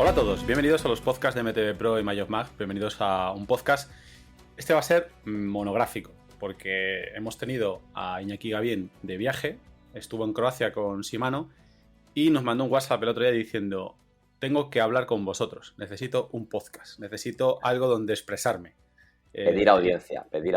Hola a todos, bienvenidos a los podcasts de MTV Pro y MyOfMag, bienvenidos a un podcast. Este va a ser monográfico, porque hemos tenido a Iñaki Gavín de viaje, estuvo en Croacia con Shimano y nos mandó un WhatsApp el otro día diciendo: tengo que hablar con vosotros, necesito un podcast, necesito algo donde expresarme. Pedir audiencia. Pedir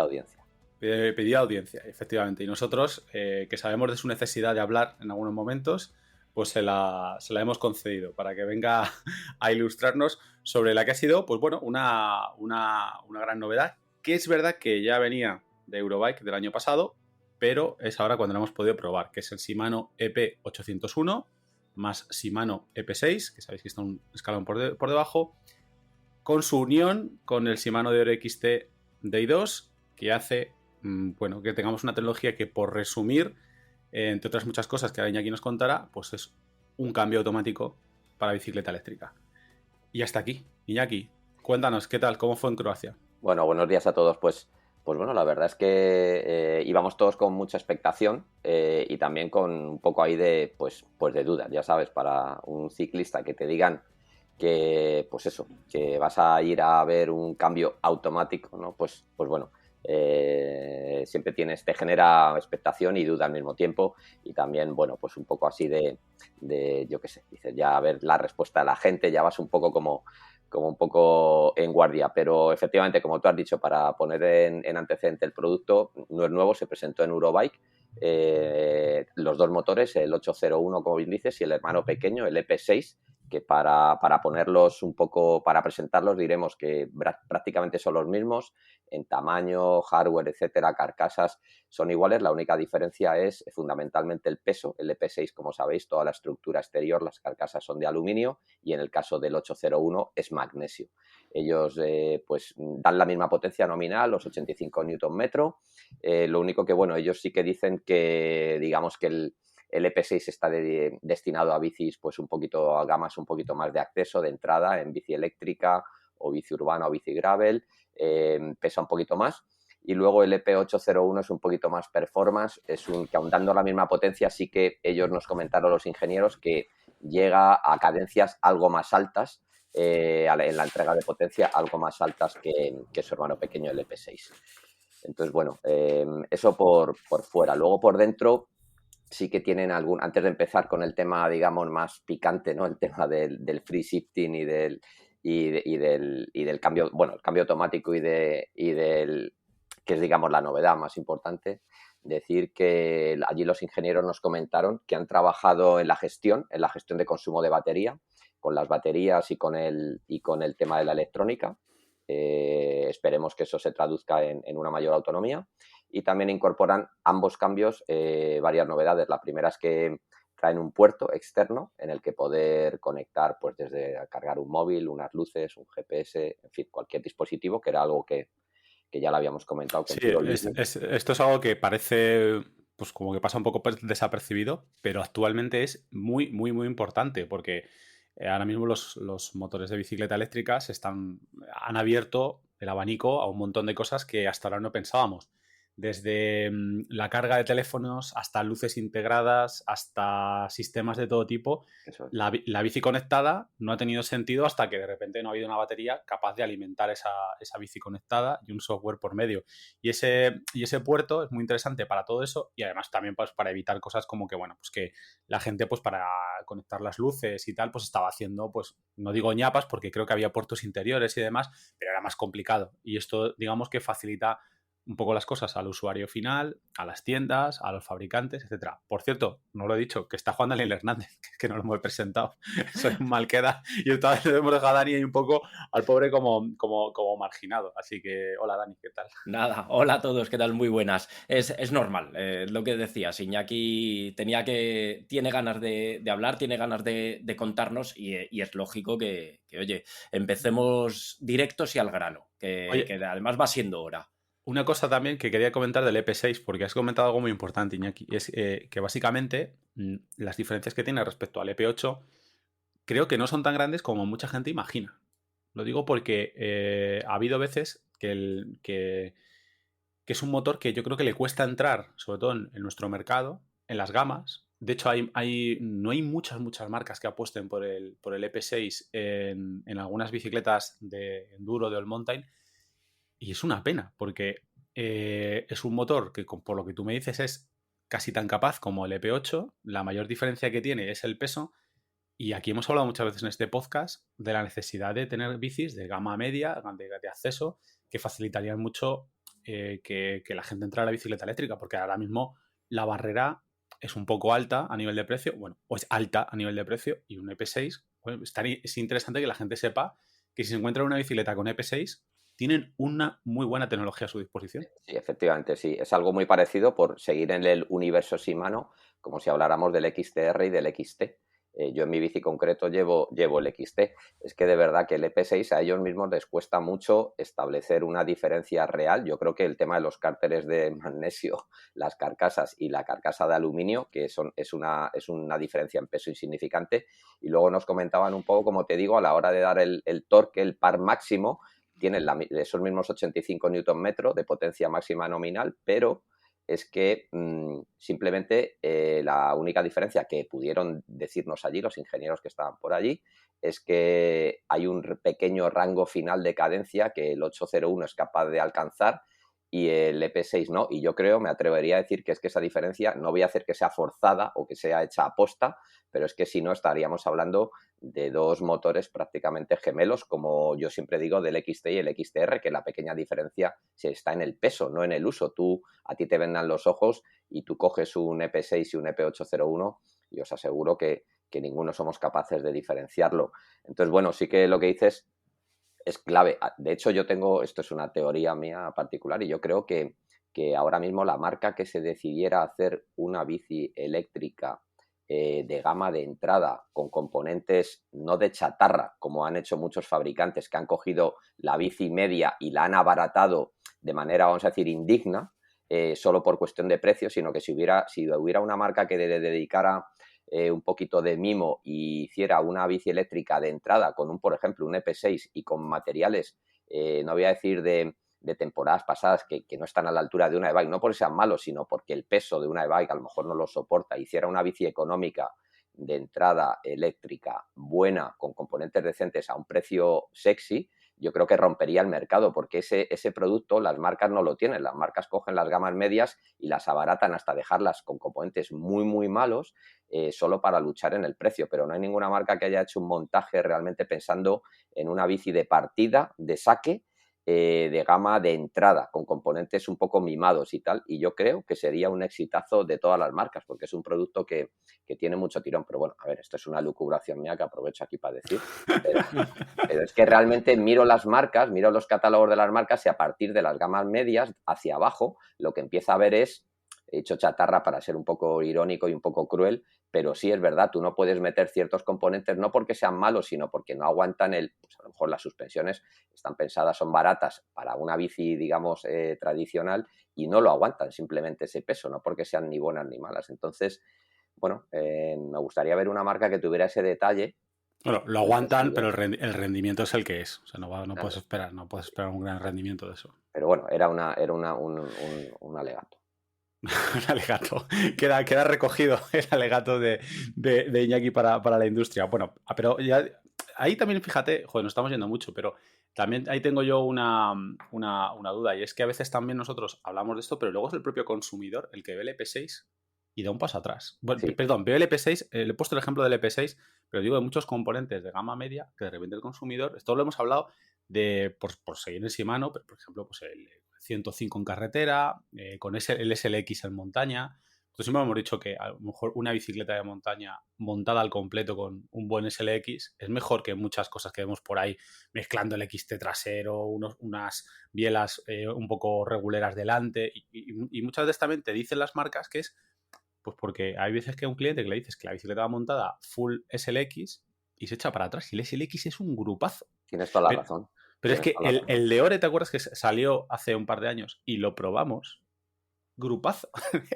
audiencia, efectivamente. Y nosotros, que sabemos de su necesidad de hablar en algunos momentos, pues se la hemos concedido para que venga a ilustrarnos sobre la que ha sido, pues bueno, una gran novedad, que es verdad que ya venía de Eurobike del año pasado, pero es ahora cuando lo hemos podido probar, que es el Shimano EP801 más Shimano EP6, que sabéis que está un escalón por debajo, con su unión con el Shimano Deore XT Day 2, que hace, bueno, que tengamos una tecnología que, por resumir, entre otras muchas cosas que Iñaki nos contará, pues es un cambio automático para bicicleta eléctrica. Y hasta aquí. Iñaki, cuéntanos, ¿qué tal? ¿Cómo fue en Croacia? Bueno, buenos días a todos. Pues bueno, la verdad es que íbamos todos con mucha expectación y también con un poco ahí de, pues de dudas, ya sabes, para un ciclista que te digan que, pues eso, que vas a ir a ver un cambio automático, ¿no? Pues bueno, siempre te genera expectación y duda al mismo tiempo, y también, bueno, pues un poco así de yo qué sé, dices, ya a ver la respuesta de la gente, ya vas un poco como un poco en guardia, pero efectivamente, como tú has dicho, para poner en antecedente el producto, no es nuevo, se presentó en Eurobike, los dos motores, el 801, como bien dices, y el hermano pequeño, el EP6, que para ponerlos un poco, para presentarlos, diremos que prácticamente son los mismos en tamaño, hardware, etcétera, carcasas son iguales. La única diferencia es fundamentalmente el peso. El EP6, como sabéis, toda la estructura exterior, las carcasas son de aluminio, y en el caso del 801 es magnesio. Ellos pues dan la misma potencia nominal, los 85 Nm. Lo único que, bueno, ellos sí que dicen que, digamos que el EP6 está destinado a bicis, pues un poquito a gamas un poquito más de acceso, de entrada, en bici eléctrica o bici urbana o bici gravel, pesa un poquito más. Y luego el EP801 es un poquito más performance, que aun dando la misma potencia, sí que ellos nos comentaron, los ingenieros, que llega a cadencias algo más altas, en la entrega de potencia, algo más altas que su hermano pequeño, el EP6. Entonces, bueno, eso por fuera. Luego por dentro sí que tienen antes de empezar con el tema, digamos, más picante, ¿no? El tema del free shifting y del cambio, bueno, el cambio automático y del que es, digamos, la novedad más importante. Decir que allí los ingenieros nos comentaron que han trabajado en la gestión de consumo de batería, con las baterías y con el tema de la electrónica. Esperemos que eso se traduzca en una mayor autonomía. Y también incorporan ambos cambios varias novedades. La primera es que traen un puerto externo en el que poder conectar, pues desde cargar un móvil, unas luces, un GPS, en fin, cualquier dispositivo, que era algo que ya lo habíamos comentado Sí, contigo. esto es algo que parece, pues como que pasa un poco desapercibido, pero actualmente es muy, muy, muy importante, porque ahora mismo los motores de bicicleta eléctricas han abierto el abanico a un montón de cosas que hasta ahora no pensábamos. Desde la carga de teléfonos hasta luces integradas, hasta sistemas de todo tipo. Eso es. La bici conectada no ha tenido sentido hasta que de repente no ha habido una batería capaz de alimentar esa bici conectada y un software por medio. Y ese puerto es muy interesante para todo eso, y además también, pues, para evitar cosas como que, bueno, pues que la gente, pues para conectar las luces y tal, pues estaba haciendo, pues no digo ñapas porque creo que había puertos interiores y demás, pero era más complicado. Y esto, digamos, que facilita un poco las cosas al usuario final, a las tiendas, a los fabricantes, etcétera. Por cierto, no lo he dicho, que está Juan Daniel Hernández, que no lo hemos presentado. Soy un mal queda. Y otra vez le hemos dejado a Dani ahí un poco al pobre como marginado. Así que, hola Dani, ¿qué tal? Nada, hola a todos, ¿qué tal? Muy buenas. Es normal, lo que decías, Iñaki tiene ganas de hablar, tiene ganas de contarnos, y es lógico que, oye, empecemos directos y al grano, Oye, que además va siendo hora. una cosa también que quería comentar del EP6, porque has comentado algo muy importante, Iñaki, es que básicamente las diferencias que tiene respecto al EP8 creo que no son tan grandes como mucha gente imagina. Lo digo porque ha habido veces que es un motor que yo creo que le cuesta entrar, sobre todo en nuestro mercado, en las gamas, de hecho, no hay muchas marcas que apuesten por el EP6 en algunas bicicletas de enduro, de all mountain, y es una pena, porque es un motor que, por lo que tú me dices, es casi tan capaz como el EP8. La mayor diferencia que tiene es el peso. Y aquí hemos hablado muchas veces en este podcast de la necesidad de tener bicis de gama media, de acceso, que facilitarían mucho que la gente entrara a la bicicleta eléctrica, porque ahora mismo la barrera es un poco alta a nivel de precio, bueno, o es alta a nivel de precio, y un EP6, bueno, es interesante que la gente sepa que si se encuentra una bicicleta con EP6, tienen una muy buena tecnología a su disposición. Sí, efectivamente, sí. Es algo muy parecido por seguir en el universo Shimano, como si habláramos del XTR y del XT. Yo en mi bici concreto llevo el XT. Es que de verdad que el EP6 a ellos mismos les cuesta mucho establecer una diferencia real. Yo creo que el tema de los cárteres de magnesio, las carcasas y la carcasa de aluminio, que es una diferencia en peso insignificante. Y luego nos comentaban un poco, como te digo, a la hora de dar el torque, el par máximo, tienen esos mismos 85 Nm de potencia máxima nominal, pero es que simplemente la única diferencia que pudieron decirnos allí los ingenieros que estaban por allí es que hay un pequeño rango final de cadencia que el 801 es capaz de alcanzar y el EP6 no. Y yo creo, me atrevería a decir que es que esa diferencia no voy a hacer que sea forzada o que sea hecha a posta, pero es que si no estaríamos hablando de dos motores prácticamente gemelos, como yo siempre digo del XT y el XTR, que la pequeña diferencia está en el peso, no en el uso. A ti te vendan los ojos y tú coges un EP6 y un EP801 y os aseguro que ninguno somos capaces de diferenciarlo. Entonces, bueno, sí que lo que dices es clave. De hecho, esto es una teoría mía particular y yo creo que ahora mismo la marca que se decidiera a hacer una bici eléctrica de gama de entrada con componentes no de chatarra, como han hecho muchos fabricantes que han cogido la bici media y la han abaratado de manera, vamos a decir, indigna, solo por cuestión de precio, sino que si hubiera una marca que le dedicara un poquito de mimo y hiciera una bici eléctrica de entrada con por ejemplo, un EP6 y con materiales, no voy a decir de temporadas pasadas que no están a la altura de una e-bike, no porque sean malos, sino porque el peso de una e-bike a lo mejor no lo soporta, hiciera una bici económica de entrada eléctrica buena, con componentes decentes a un precio sexy, yo creo que rompería el mercado, porque ese producto las marcas no lo tienen. Las marcas cogen las gamas medias y las abaratan hasta dejarlas con componentes muy, muy malos, solo para luchar en el precio. Pero no hay ninguna marca que haya hecho un montaje realmente pensando en una bici de partida, de saque, de gama de entrada, con componentes un poco mimados y tal, y yo creo que sería un exitazo de todas las marcas, porque es un producto que tiene mucho tirón. Pero bueno, a ver, esto es una lucubración mía que aprovecho aquí para decir, pero es que realmente miro las marcas, miro los catálogos de las marcas y a partir de las gamas medias hacia abajo lo que empieza a ver es, he dicho chatarra para ser un poco irónico y un poco cruel, pero sí es verdad, tú no puedes meter ciertos componentes no porque sean malos, sino porque no aguantan pues a lo mejor las suspensiones están pensadas, son baratas para una bici, digamos, tradicional y no lo aguantan simplemente ese peso, no porque sean ni buenas ni malas. Entonces, bueno, me gustaría ver una marca que tuviera ese detalle. Bueno, lo aguantan, pero el rendimiento es el que es. O sea, no Claro. puedes esperar un gran rendimiento de eso. Pero bueno, era un alegato. Un alegato. Queda recogido el alegato de Iñaki para la industria. Bueno, pero ya ahí también, fíjate, joder, nos estamos yendo mucho, pero también ahí tengo yo una duda, y es que a veces también nosotros hablamos de esto, pero luego es el propio consumidor el que ve el EP6 y da un paso atrás. Bueno, Sí. Perdón, veo el EP6, le he puesto el ejemplo del EP6, pero digo de muchos componentes de gama media que de repente el consumidor, esto lo hemos hablado por seguir en Shimano, pero por ejemplo, pues el 105 en carretera, con el SLX en montaña. Entonces siempre hemos dicho que a lo mejor una bicicleta de montaña montada al completo con un buen SLX es mejor que muchas cosas que vemos por ahí mezclando el XT trasero, unas bielas un poco reguleras delante, y muchas veces también te dicen las marcas que es pues porque hay veces que a un cliente que le dices que la bicicleta va montada full SLX y se echa para atrás, y el SLX es un grupazo. Tienes toda la razón. Pero es que el de Ore, ¿te acuerdas que salió hace un par de años y lo probamos? Grupazo.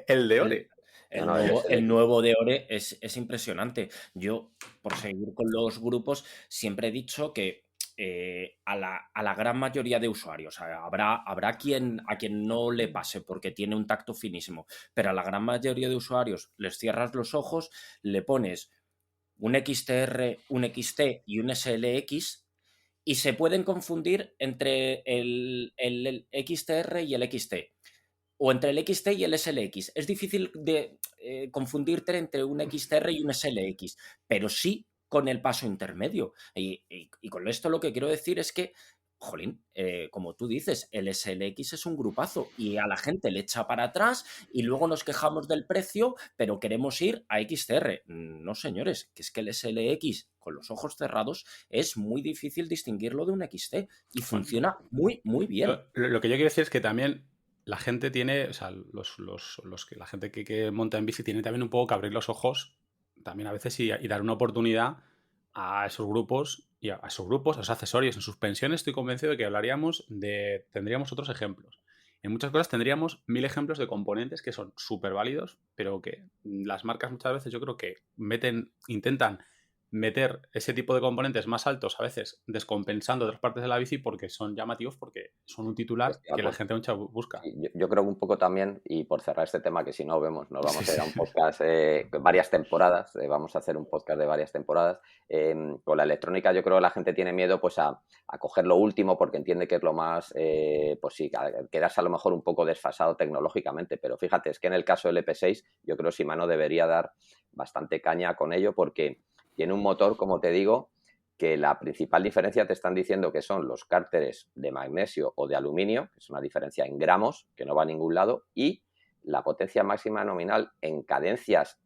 El de Ore. El nuevo de Ore es impresionante. Yo, por seguir con los grupos, siempre he dicho que a la gran mayoría de usuarios, habrá a quien no le pase porque tiene un tacto finísimo, pero a la gran mayoría de usuarios les cierras los ojos, le pones un XTR, un XT y un SLX y se pueden confundir entre el XTR y el XT o entre el XT y el SLX. Es difícil de confundirte entre un XTR y un SLX, pero sí con el paso intermedio. Y con esto lo que quiero decir es que, jolín, como tú dices, el SLX es un grupazo y a la gente le echa para atrás y luego nos quejamos del precio, pero queremos ir a XTR. No, señores, que es que el SLX con los ojos cerrados es muy difícil distinguirlo de un XT y funciona muy, muy bien. Lo que yo quiero decir es que también la gente tiene, o sea, la gente que monta en bici tiene también un poco que abrir los ojos también a veces y dar una oportunidad a esos grupos y a esos accesorios. En suspensiones estoy convencido de que tendríamos otros ejemplos. En muchas cosas tendríamos 1000 ejemplos de componentes que son súper válidos, pero que las marcas muchas veces yo creo que intentan meter ese tipo de componentes más altos, a veces descompensando otras partes de la bici porque son llamativos, porque son un titular que la gente mucha busca. Yo creo un poco también, y por cerrar este tema, que si no vemos, nos vamos a ir a un podcast varias temporadas, vamos a hacer un podcast de varias temporadas. Con la electrónica yo creo que la gente tiene miedo pues a coger lo último porque entiende que es lo más, pues sí, quedas a lo mejor un poco desfasado tecnológicamente, pero fíjate, es que en el caso del EP6 yo creo que Shimano debería dar bastante caña con ello porque tiene un motor, como te digo, que la principal diferencia te están diciendo que son los cárteres de magnesio o de aluminio, que es una diferencia en gramos, que no va a ningún lado, y la potencia máxima nominal en cadencias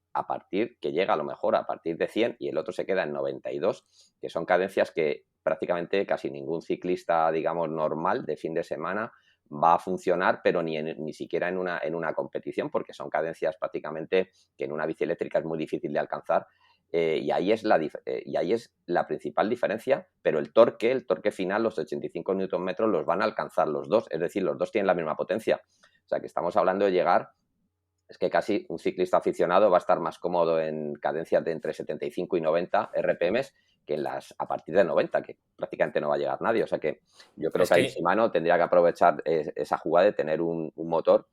que llega a lo mejor a partir de 100 y el otro se queda en 92, que son cadencias que prácticamente casi ningún ciclista, digamos, normal de fin de semana va a funcionar, pero ni siquiera en una competición, porque son cadencias prácticamente que en una bici eléctrica es muy difícil de alcanzar. Y ahí es la principal diferencia, pero el torque final, los 85 Nm los van a alcanzar los dos, es decir, los dos tienen la misma potencia. O sea que estamos hablando de llegar, es que casi un ciclista aficionado va a estar más cómodo en cadencias de entre 75 y 90 RPMs que a partir de 90, que prácticamente no va a llegar nadie. O sea que yo creo que ahí Shimano tendría que aprovechar esa jugada de tener un motor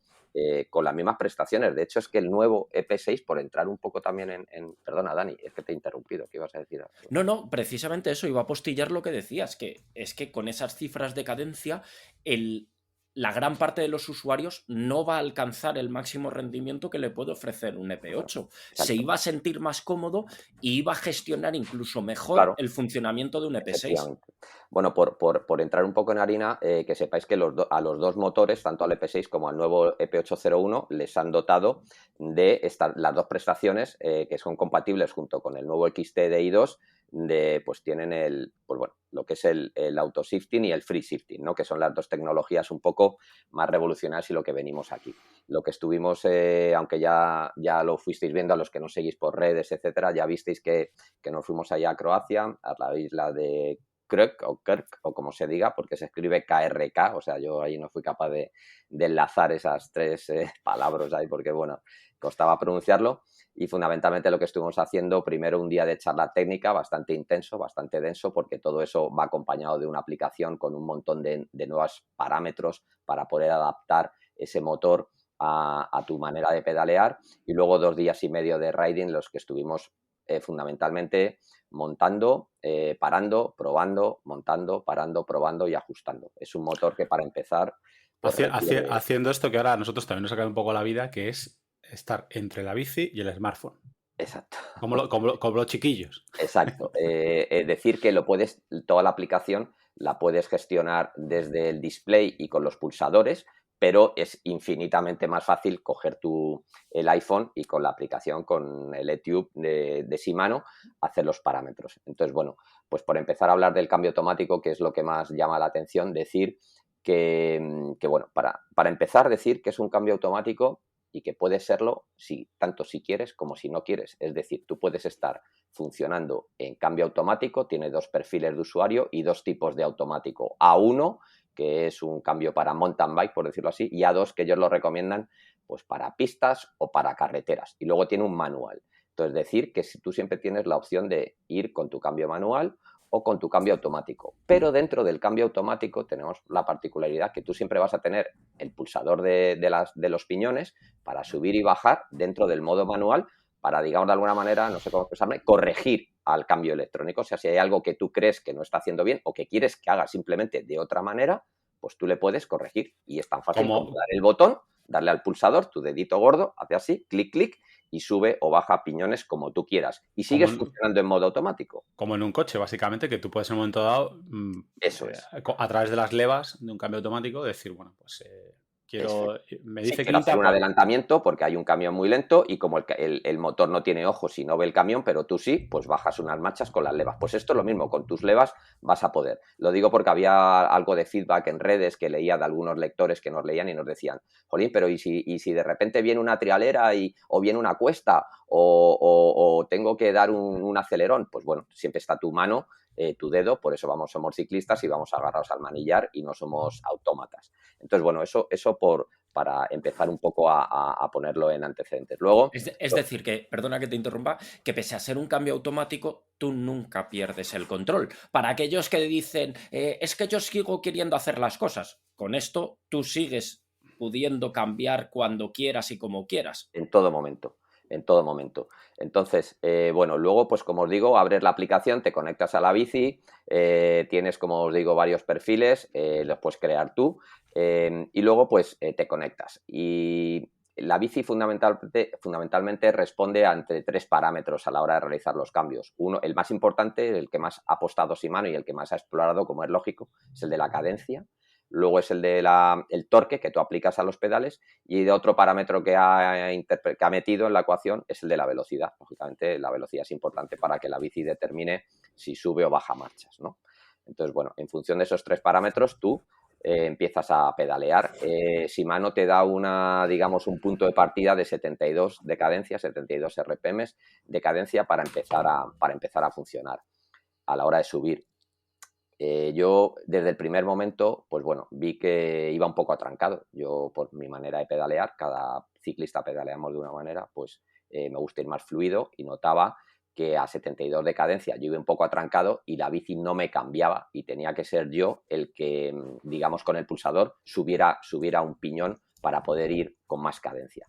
con las mismas prestaciones. De hecho, es que el nuevo EP6, por entrar un poco también Perdona, Dani, es que te he interrumpido. ¿Qué ibas a decir? No, precisamente eso. Iba a postillar lo que decías, que es que con esas cifras de cadencia, la gran parte de los usuarios no va a alcanzar el máximo rendimiento que le puede ofrecer un EP8. Exacto. Se iba a sentir más cómodo y iba a gestionar incluso mejor el funcionamiento de un EP6. Bueno, por entrar un poco en harina, que sepáis que a los dos motores, tanto al EP6 como al nuevo EP801, les han dotado de las dos prestaciones que son compatibles junto con el nuevo XT de i2, pues tienen lo que es el auto-shifting y el free shifting, ¿no? Que son las dos tecnologías un poco más revolucionarias y lo que venimos aquí. Lo que estuvimos, aunque ya lo fuisteis viendo a los que nos seguís por redes, etcétera, ya visteis que nos fuimos allá a Croacia, a la isla de Krk o como se diga, porque se escribe KRK, o sea, yo ahí no fui capaz de enlazar esas tres palabras ahí porque, bueno, costaba pronunciarlo. Y fundamentalmente lo que estuvimos haciendo, primero un día de charla técnica bastante intenso, bastante denso, porque todo eso va acompañado de una aplicación con un montón de nuevos parámetros para poder adaptar ese motor a tu manera de pedalear. Y luego 2 días y medio de riding, los que estuvimos fundamentalmente montando, parando, probando, montando, parando, probando y ajustando. Es un motor que para empezar... Haciendo esto que ahora a nosotros también nos ha quedado un poco la vida, que es estar entre la bici y el smartphone. Exacto. Como los chiquillos. Exacto. Es decir, que toda la aplicación la puedes gestionar desde el display y con los pulsadores, pero es infinitamente más fácil coger el iPhone y con la aplicación, con el eTube de Shimano, hacer los parámetros. Entonces, bueno, pues por empezar a hablar del cambio automático, que es lo que más llama la atención, decir que bueno, para empezar, decir que es un cambio automático y que puede serlo tanto si quieres como si no quieres. Es decir, tú puedes estar funcionando en cambio automático, tiene 2 perfiles de usuario y 2 tipos de automático. A1, que es un cambio para mountain bike, por decirlo así, y A2, que ellos lo recomiendan pues para pistas o para carreteras. Y luego tiene un manual. Entonces, decir que si tú siempre tienes la opción de ir con tu cambio manual o con tu cambio automático. Pero dentro del cambio automático tenemos la particularidad que tú siempre vas a tener el pulsador de los piñones para subir y bajar dentro del modo manual para, digamos, de alguna manera, no sé cómo expresarme, corregir al cambio electrónico. O sea, si hay algo que tú crees que no está haciendo bien o que quieres que haga simplemente de otra manera, pues tú le puedes corregir. Y es tan fácil como dar el botón, darle al pulsador, tu dedito gordo, hace así, clic, clic, y sube o baja piñones como tú quieras. Y sigues funcionando en modo automático. Como en un coche, básicamente, que tú puedes en un momento dado, eso es, a través de las levas de un cambio automático, decir, bueno, pues me dice quiero hacer un adelantamiento porque hay un camión muy lento y como el motor no tiene ojos y no ve el camión, pero tú sí, pues bajas unas marchas con las levas. Pues esto es lo mismo, con tus levas vas a poder. Lo digo porque había algo de feedback en redes que leía de algunos lectores que nos leían y nos decían, jolín, pero ¿y si de repente viene una trialera o viene una cuesta o tengo que dar un acelerón? Pues bueno, siempre está tu mano, tu dedo, por eso somos ciclistas y vamos agarrados al manillar y no somos autómatas. Entonces, bueno, eso para empezar un poco a ponerlo en antecedentes. Luego, es decir, que, perdona que te interrumpa, que pese a ser un cambio automático, tú nunca pierdes el control. Para aquellos que dicen, es que yo sigo queriendo hacer las cosas, con esto tú sigues pudiendo cambiar cuando quieras y como quieras. En todo momento. En todo momento. Entonces, bueno, luego, pues como os digo, abres la aplicación, te conectas a la bici, tienes, como os digo, varios perfiles, los puedes crear tú, y luego, pues, te conectas. Y la bici fundamentalmente responde ante 3 parámetros a la hora de realizar los cambios. Uno, el más importante, el que más ha apostado Shimano y el que más ha explorado, como es lógico, es el de la cadencia. Luego es el torque que tú aplicas a los pedales y de otro parámetro que ha metido en la ecuación es el de la velocidad. Lógicamente, la velocidad es importante para que la bici determine si sube o baja marchas, ¿no? Entonces, bueno, en función de esos 3 parámetros, tú empiezas a pedalear. Shimano te da un punto de partida de 72 de cadencia, 72 RPM de cadencia para empezar a funcionar a la hora de subir. Yo desde el primer momento, pues bueno, vi que iba un poco atrancado. Yo, por mi manera de pedalear, cada ciclista pedaleamos de una manera, pues me gusta ir más fluido y notaba que a 72 de cadencia yo iba un poco atrancado y la bici no me cambiaba y tenía que ser yo el que, digamos, con el pulsador subiera un piñón para poder ir con más cadencia.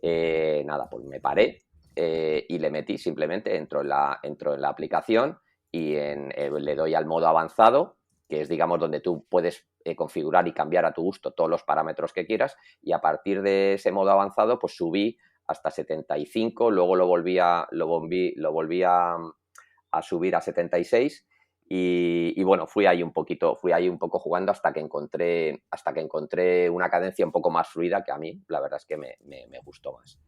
Nada, pues me paré y le metí, simplemente entro en la aplicación y le doy al modo avanzado, que es, digamos, donde tú puedes configurar y cambiar a tu gusto todos los parámetros que quieras, y a partir de ese modo avanzado pues subí hasta 75, luego lo volví a subir a 76 y bueno, fui ahí un poco jugando hasta que encontré una cadencia un poco más fluida que a mí la verdad es que me gustó más.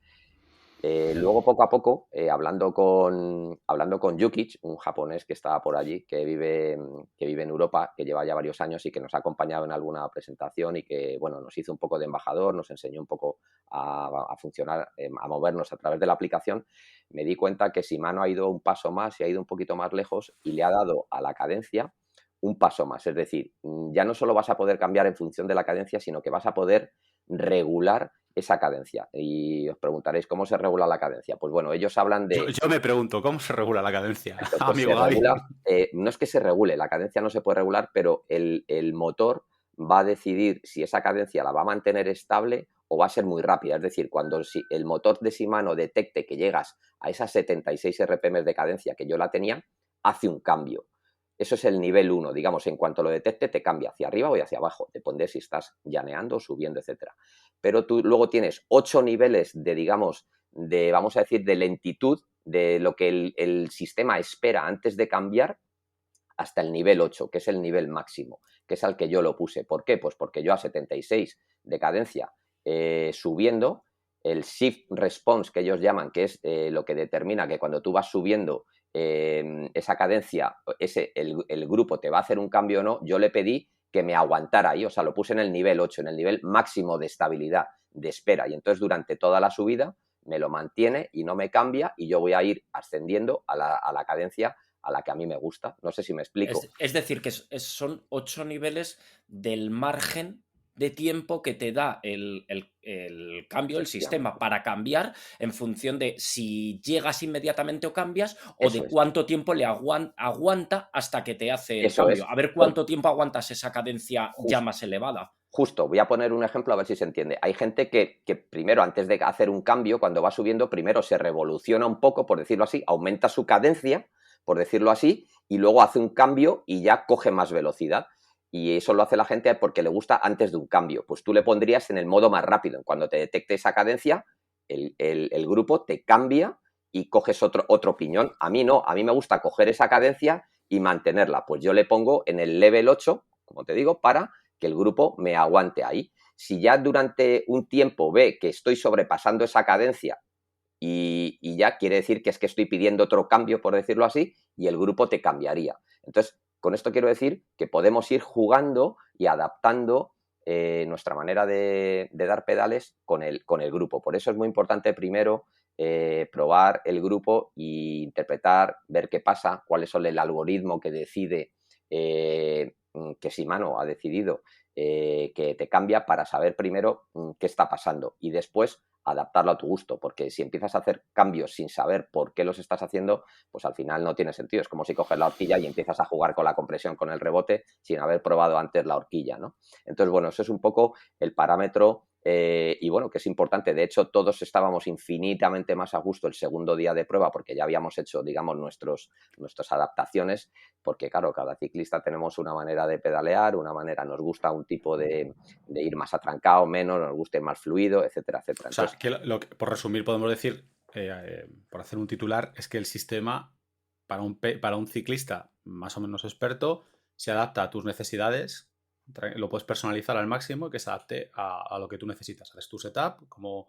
Luego, poco a poco, hablando con Yukic, un japonés que estaba por allí, que vive en Europa, que lleva ya varios años y que nos ha acompañado en alguna presentación y que, bueno, nos hizo un poco de embajador, nos enseñó un poco a funcionar, a movernos a través de la aplicación, me di cuenta que Shimano ha ido un paso más y ha ido un poquito más lejos y le ha dado a la cadencia un paso más. Es decir, ya no solo vas a poder cambiar en función de la cadencia, sino que vas a poder regular esa cadencia. Y os preguntaréis, ¿cómo se regula la cadencia? Pues bueno, ellos hablan de... Yo me pregunto, ¿cómo se regula la cadencia? Pues amigo David. No es que se regule, la cadencia no se puede regular, pero el motor va a decidir si esa cadencia la va a mantener estable o va a ser muy rápida. Es decir, cuando el motor de Shimano detecte que llegas a esas 76 RPM de cadencia que yo la tenía, hace un cambio. Eso es el nivel 1, digamos, en cuanto lo detecte te cambia hacia arriba o hacia abajo, depende si estás llaneando, subiendo, etcétera. Pero tú luego tienes 8 niveles vamos a decir, de lentitud, de lo que el sistema espera antes de cambiar, hasta el nivel 8, que es el nivel máximo, que es al que yo lo puse. ¿Por qué? Pues porque yo a 76 de cadencia subiendo, el shift response que ellos llaman, que es lo que determina que cuando tú vas subiendo esa cadencia, el grupo te va a hacer un cambio o no, yo le pedí que me aguantara ahí, o sea, lo puse en el nivel 8, en el nivel máximo de estabilidad, de espera, y entonces durante toda la subida me lo mantiene y no me cambia y yo voy a ir ascendiendo a la cadencia a la que a mí me gusta. No sé si me explico. Es decir, que son 8 niveles del margen de tiempo que te da el cambio, el sistema, para cambiar en función de si llegas inmediatamente o cambias, o Eso de es, cuánto tiempo le aguanta hasta que te hace el eso cambio. es. A ver cuánto tiempo aguantas esa cadencia ya Justo. más elevada. Justo, voy a poner un ejemplo a ver si se entiende. Hay gente que primero, antes de hacer un cambio, cuando va subiendo, primero se revoluciona un poco, por decirlo así, aumenta su cadencia, por decirlo así, y luego hace un cambio y ya coge más velocidad. Y eso lo hace la gente porque le gusta antes de un cambio. Pues tú le pondrías en el modo más rápido. Cuando te detecte esa cadencia, el grupo te cambia y coges otro piñón. A mí no, a mí me gusta coger esa cadencia y mantenerla. Pues yo le pongo en el level 8, como te digo, para que el grupo me aguante ahí. Si ya durante un tiempo ve que estoy sobrepasando esa cadencia y ya quiere decir que es que estoy pidiendo otro cambio, por decirlo así, y el grupo te cambiaría. Entonces, con esto quiero decir que podemos ir jugando y adaptando nuestra manera de dar pedales con el grupo. Por eso es muy importante primero probar el grupo e interpretar, ver qué pasa, cuáles son el algoritmo que decide que Shimano ha decidido que te cambia para saber primero qué está pasando y después adaptarlo a tu gusto, porque si empiezas a hacer cambios sin saber por qué los estás haciendo, pues al final no tiene sentido. Es como si coges la horquilla y empiezas a jugar con la compresión, con el rebote, sin haber probado antes la horquilla, ¿no? Entonces, bueno, eso es un poco el parámetro y bueno, que es importante. De hecho, todos estábamos infinitamente más a gusto el segundo día de prueba porque ya habíamos hecho, digamos, nuestras adaptaciones, porque claro, cada ciclista tenemos una manera de pedalear, una manera, nos gusta un tipo de ir más atrancado, menos, nos gusta ir más fluido, etcétera, etcétera. O sea, Entonces, por resumir, podemos decir, por hacer un titular, es que el sistema para un ciclista más o menos experto se adapta a tus necesidades, lo puedes personalizar al máximo y que se adapte a lo que tú necesitas. Haces tu setup como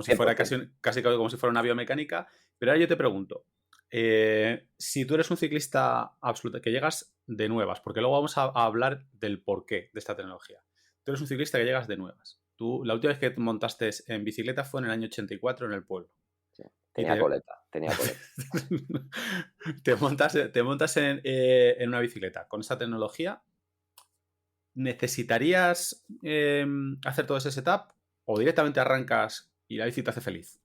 si fuera 100%. casi como si fuera una biomecánica. Pero ahora yo te pregunto, si tú eres un ciclista absoluto, que llegas de nuevas, porque luego vamos a hablar del porqué de esta tecnología. Tú eres un ciclista que llegas de nuevas. Tú, la última vez que montaste en bicicleta fue en el año 84 en el pueblo. Sí, Y tenía coleta, tenía coleta. te montas en una bicicleta. Con esta tecnología, ¿necesitarías hacer todo ese setup o directamente arrancas y la bici te hace feliz?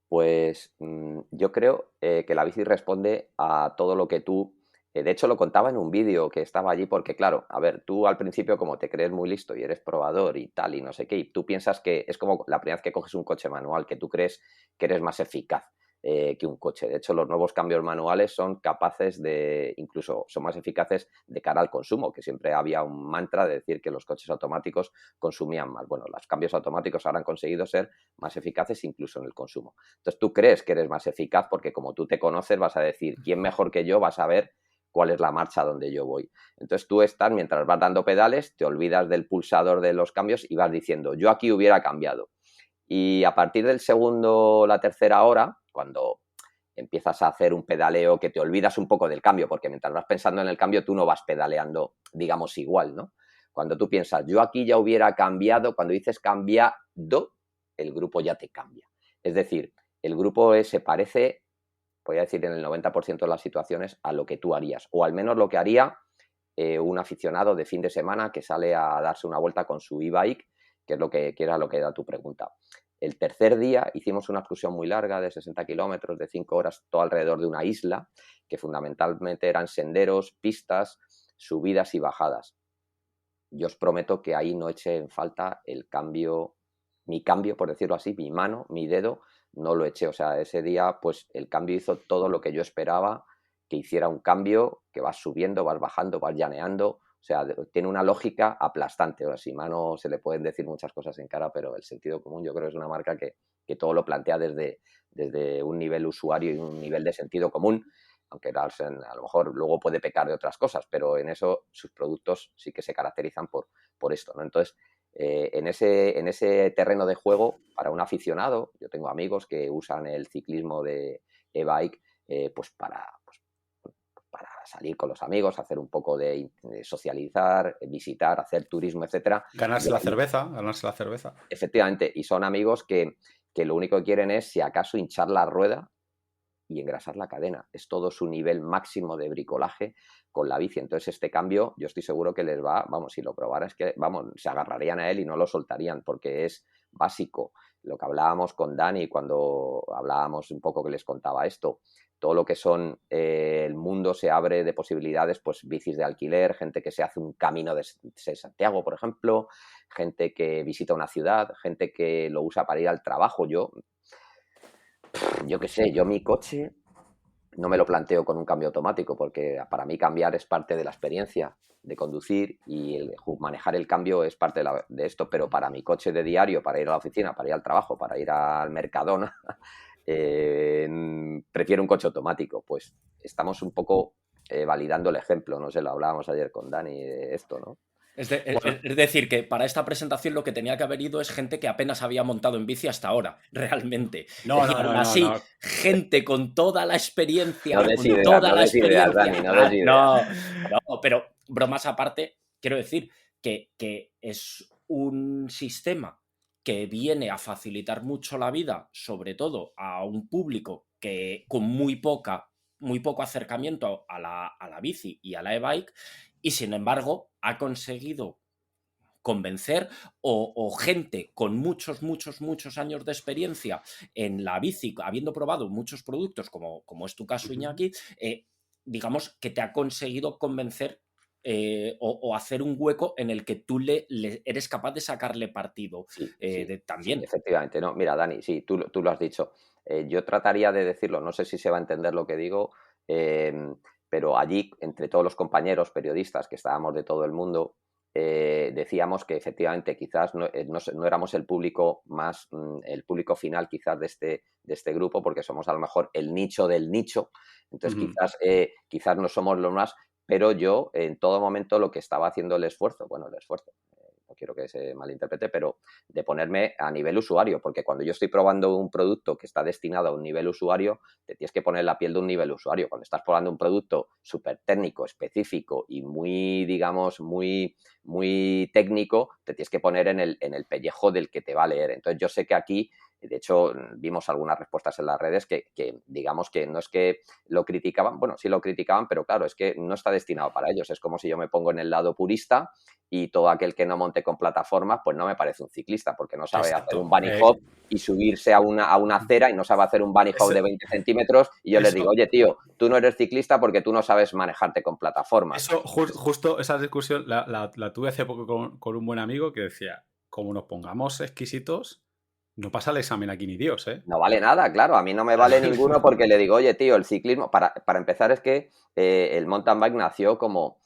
Pues yo creo que la bici responde a todo lo que tú... de hecho, lo contaba en un vídeo que estaba allí porque, claro, a ver, tú al principio como te crees muy listo y eres probador y tal y no sé qué, y tú piensas que es como la primera vez que coges un coche manual, que tú crees que eres más eficaz que un coche. De hecho, los nuevos cambios manuales son capaces de, incluso son más eficaces de cara al consumo, que siempre había un mantra de decir que los coches automáticos consumían más. Bueno, los cambios automáticos ahora han conseguido ser más eficaces incluso en el consumo. Entonces tú crees que eres más eficaz porque como tú te conoces vas a decir, ¿quién mejor que yo va a saber cuál es la marcha donde yo voy? Entonces tú estás, mientras vas dando pedales, te olvidas del pulsador de los cambios y vas diciendo, yo aquí hubiera cambiado. Y a partir del segundo, la tercera hora, cuando empiezas a hacer un pedaleo que te olvidas un poco del cambio, porque mientras vas pensando en el cambio tú no vas pedaleando, digamos, igual, ¿no? Cuando tú piensas, yo aquí ya hubiera cambiado, cuando dices cambiado, el grupo ya te cambia. Es decir, el grupo se parece, voy a decir en el 90% de las situaciones, a lo que tú harías, o al menos lo que haría un aficionado de fin de semana que sale a darse una vuelta con su e-bike, que era lo que era tu pregunta. El tercer día hicimos una excursión muy larga de 60 kilómetros, de 5 horas, todo alrededor de una isla, que fundamentalmente eran senderos, pistas, subidas y bajadas. Yo os prometo que ahí no eché en falta mi cambio, por decirlo así, mi mano, mi dedo, no lo eché. O sea, ese día, pues el cambio hizo todo lo que yo esperaba que hiciera un cambio, que vas subiendo, vas bajando, vas llaneando. O sea, tiene una lógica aplastante. O sea, a Shimano se le pueden decir muchas cosas en cara, pero el sentido común yo creo que es una marca que todo lo plantea desde un nivel usuario y un nivel de sentido común, aunque a lo mejor luego puede pecar de otras cosas, pero en eso sus productos sí que se caracterizan por esto, ¿no? Entonces, en ese terreno de juego, para un aficionado, yo tengo amigos que usan el ciclismo de e-bike pues para salir con los amigos, hacer un poco de socializar, visitar, hacer turismo, etcétera. Ganarse la cerveza. Efectivamente, y son amigos que lo único que quieren es, si acaso, hinchar la rueda y engrasar la cadena. Es todo su nivel máximo de bricolaje con la bici. Entonces este cambio yo estoy seguro que les va, vamos, si lo probara es que, vamos, se agarrarían a él y no lo soltarían porque es básico. Lo que hablábamos con Dani cuando hablábamos un poco que les contaba esto, todo lo que son, el mundo se abre de posibilidades, pues bicis de alquiler, gente que se hace un camino de Santiago, por ejemplo, gente que visita una ciudad, gente que lo usa para ir al trabajo. Yo qué sé, yo mi coche no me lo planteo con un cambio automático porque para mí cambiar es parte de la experiencia de conducir y manejar el cambio es parte de esto, pero para mi coche de diario, para ir a la oficina, para ir al trabajo, para ir al Mercadona, prefiero un coche automático. Pues estamos un poco validando el ejemplo, no sé, lo hablábamos ayer con Dani de esto, ¿no? Bueno, Es decir, que para esta presentación lo que tenía que haber ido es gente que apenas había montado en bici hasta ahora, realmente. no, Y no, no, aún no, así, no. gente con toda la experiencia, No des con ideas, toda no la des ideas, experiencia. Dani, no des ideas. No, pero bromas aparte, quiero decir que es un sistema que viene a facilitar mucho la vida, sobre todo a un público que con muy poco acercamiento a la bici y a la e-bike, y sin embargo ha conseguido convencer o gente con muchos años de experiencia en la bici, habiendo probado muchos productos, como es tu caso, Iñaki, digamos que te ha conseguido convencer o hacer un hueco en el que tú le eres capaz de sacarle partido Sí, también. sí, efectivamente. No, mira, Dani, sí, tú lo has dicho. Yo trataría de decirlo, no sé si se va a entender lo que digo, pero allí, entre todos los compañeros periodistas que estábamos de todo el mundo, decíamos que efectivamente quizás no éramos el público el público final quizás de este grupo, porque somos a lo mejor el nicho del nicho. Entonces quizás no somos los más, pero yo en todo momento lo que estaba haciendo el esfuerzo, no quiero que se malinterprete, pero de ponerme a nivel usuario, porque cuando yo estoy probando un producto que está destinado a un nivel usuario, te tienes que poner la piel de un nivel usuario. Cuando estás probando un producto súper técnico, específico y muy, digamos, muy técnico, te tienes que poner en el pellejo del que te va a leer. Entonces yo sé que aquí, de hecho, vimos algunas respuestas en las redes que digamos que no es que lo criticaban, bueno, sí lo criticaban, pero claro, es que no está destinado para ellos. Es como si yo me pongo en el lado purista y todo aquel que no monte con plataformas, pues no me parece un ciclista, porque no sabe hacer un bunny hop y subirse a una acera y no sabe hacer un bunny hop de 20 centímetros. Y yo les digo, oye, tío, tú no eres ciclista porque tú no sabes manejarte con plataformas. Eso, justo esa discusión la tuve hace poco con un buen amigo que decía, como nos pongamos exquisitos, no pasa el examen aquí ni Dios, ¿eh? No vale nada, claro, a mí no me vale ninguno porque le digo, oye, tío, el ciclismo, para empezar es que el mountain bike nació como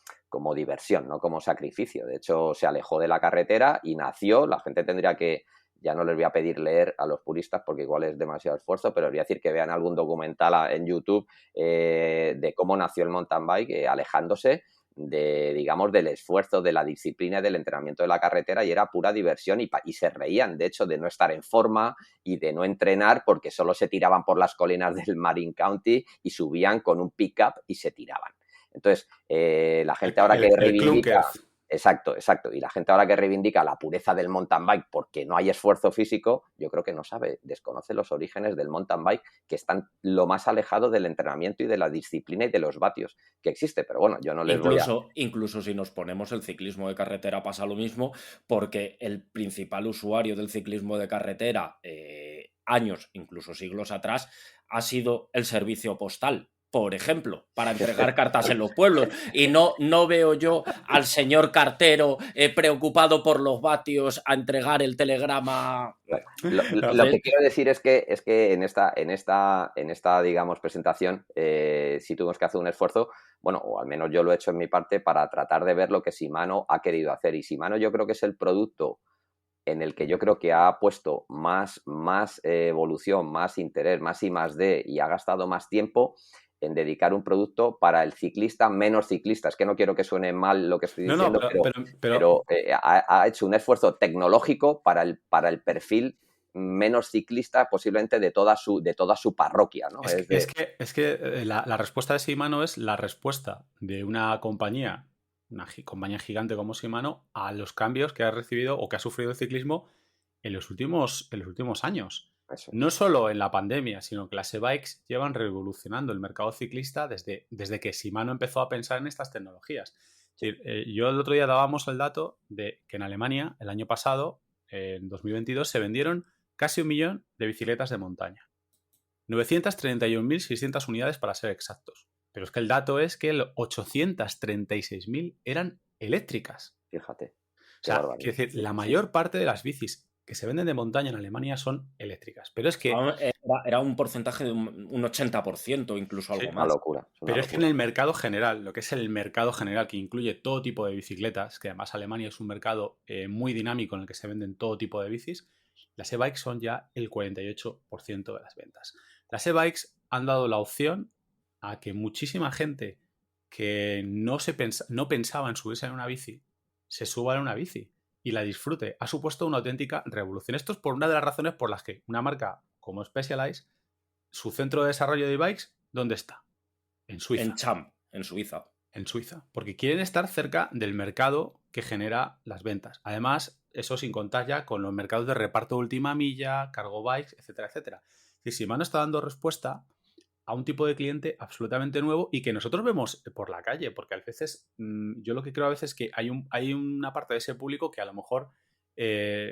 diversión, no como sacrificio. De hecho, se alejó de la carretera y nació, la gente tendría que, ya no les voy a pedir leer a los puristas porque igual es demasiado esfuerzo, pero les voy a decir que vean algún documental en YouTube de cómo nació el mountain bike, alejándose digamos, del esfuerzo, de la disciplina y del entrenamiento de la carretera, y era pura diversión y se reían, de hecho, de no estar en forma y de no entrenar porque solo se tiraban por las colinas del Marin County y subían con un pickup y se tiraban. Entonces, la gente ahora que reivindica... Exacto. Y la gente ahora que reivindica la pureza del mountain bike porque no hay esfuerzo físico, yo creo que no sabe, desconoce los orígenes del mountain bike, que están lo más alejado del entrenamiento y de la disciplina y de los vatios que existe. Pero bueno, yo no les voy a... Incluso si nos ponemos el ciclismo de carretera pasa lo mismo, porque el principal usuario del ciclismo de carretera, años, incluso siglos atrás, ha sido el servicio postal, por ejemplo, para entregar cartas en los pueblos. Y no veo yo al señor cartero preocupado por los vatios a entregar el telegrama. Lo que quiero decir es que en esta digamos, presentación sí tuvimos que hacer un esfuerzo, bueno, o al menos yo lo he hecho en mi parte, para tratar de ver lo que Shimano ha querido hacer. Y Shimano yo creo que es el producto en el que yo creo que ha puesto más evolución, más interés, más I+D, y ha gastado más tiempo en dedicar un producto para el ciclista menos ciclista. Es que no quiero que suene mal lo que estoy diciendo, pero ha hecho un esfuerzo tecnológico para el perfil menos ciclista posiblemente de toda su parroquia, ¿no? Es que la respuesta de Shimano es la respuesta de una compañía gigante como Shimano a los cambios que ha recibido o que ha sufrido el ciclismo en los últimos años. Eso es. No solo en la pandemia, sino que las e-bikes llevan revolucionando el mercado ciclista desde que Shimano empezó a pensar en estas tecnologías. Es decir, yo el otro día dábamos el dato de que en Alemania, el año pasado, en 2022, se vendieron casi 1 millón de bicicletas de montaña. 931.600 unidades para ser exactos. Pero es que el dato es que 836.000 eran eléctricas. Fíjate. O sea, quiero decir, la mayor parte de las bicis que se venden de montaña en Alemania son eléctricas. Pero es que... Era un porcentaje de un 80%, incluso algo más. Una locura. Pero es que en el mercado general, lo que es el mercado general, que incluye todo tipo de bicicletas, que además Alemania es un mercado muy dinámico en el que se venden todo tipo de bicis, las e-bikes son ya el 48% de las ventas. Las e-bikes han dado la opción a que muchísima gente que no pensaba en subirse en una bici, se suba en una bici y la disfrute. Ha supuesto una auténtica revolución. Esto es por una de las razones por las que una marca como Specialized, su centro de desarrollo de e-bikes, ¿dónde está? En Suiza. En Cham, en Suiza. En Suiza. Porque quieren estar cerca del mercado que genera las ventas. Además, eso sin contar ya con los mercados de reparto de última milla, cargo bikes, etcétera, etcétera. Y Shimano está dando respuesta a un tipo de cliente absolutamente nuevo y que nosotros vemos por la calle, porque a veces, yo lo que creo a veces es que hay una parte de ese público que a lo mejor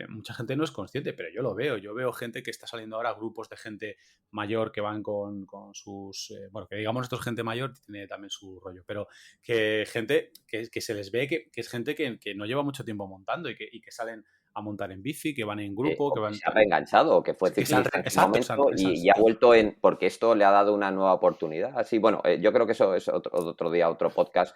mucha gente no es consciente, pero yo lo veo. Yo veo gente que está saliendo ahora, grupos de gente mayor que van con sus... bueno, que digamos nosotros gente mayor tiene también su rollo, pero que gente que se les ve que es gente que no lleva mucho tiempo montando y que salen a montar en bici, que van en grupo, que van... se ha reenganchado, o que fue ciclista en su momento y ha vuelto porque esto le ha dado una nueva oportunidad. Así, bueno, yo creo que eso es otro día, otro podcast,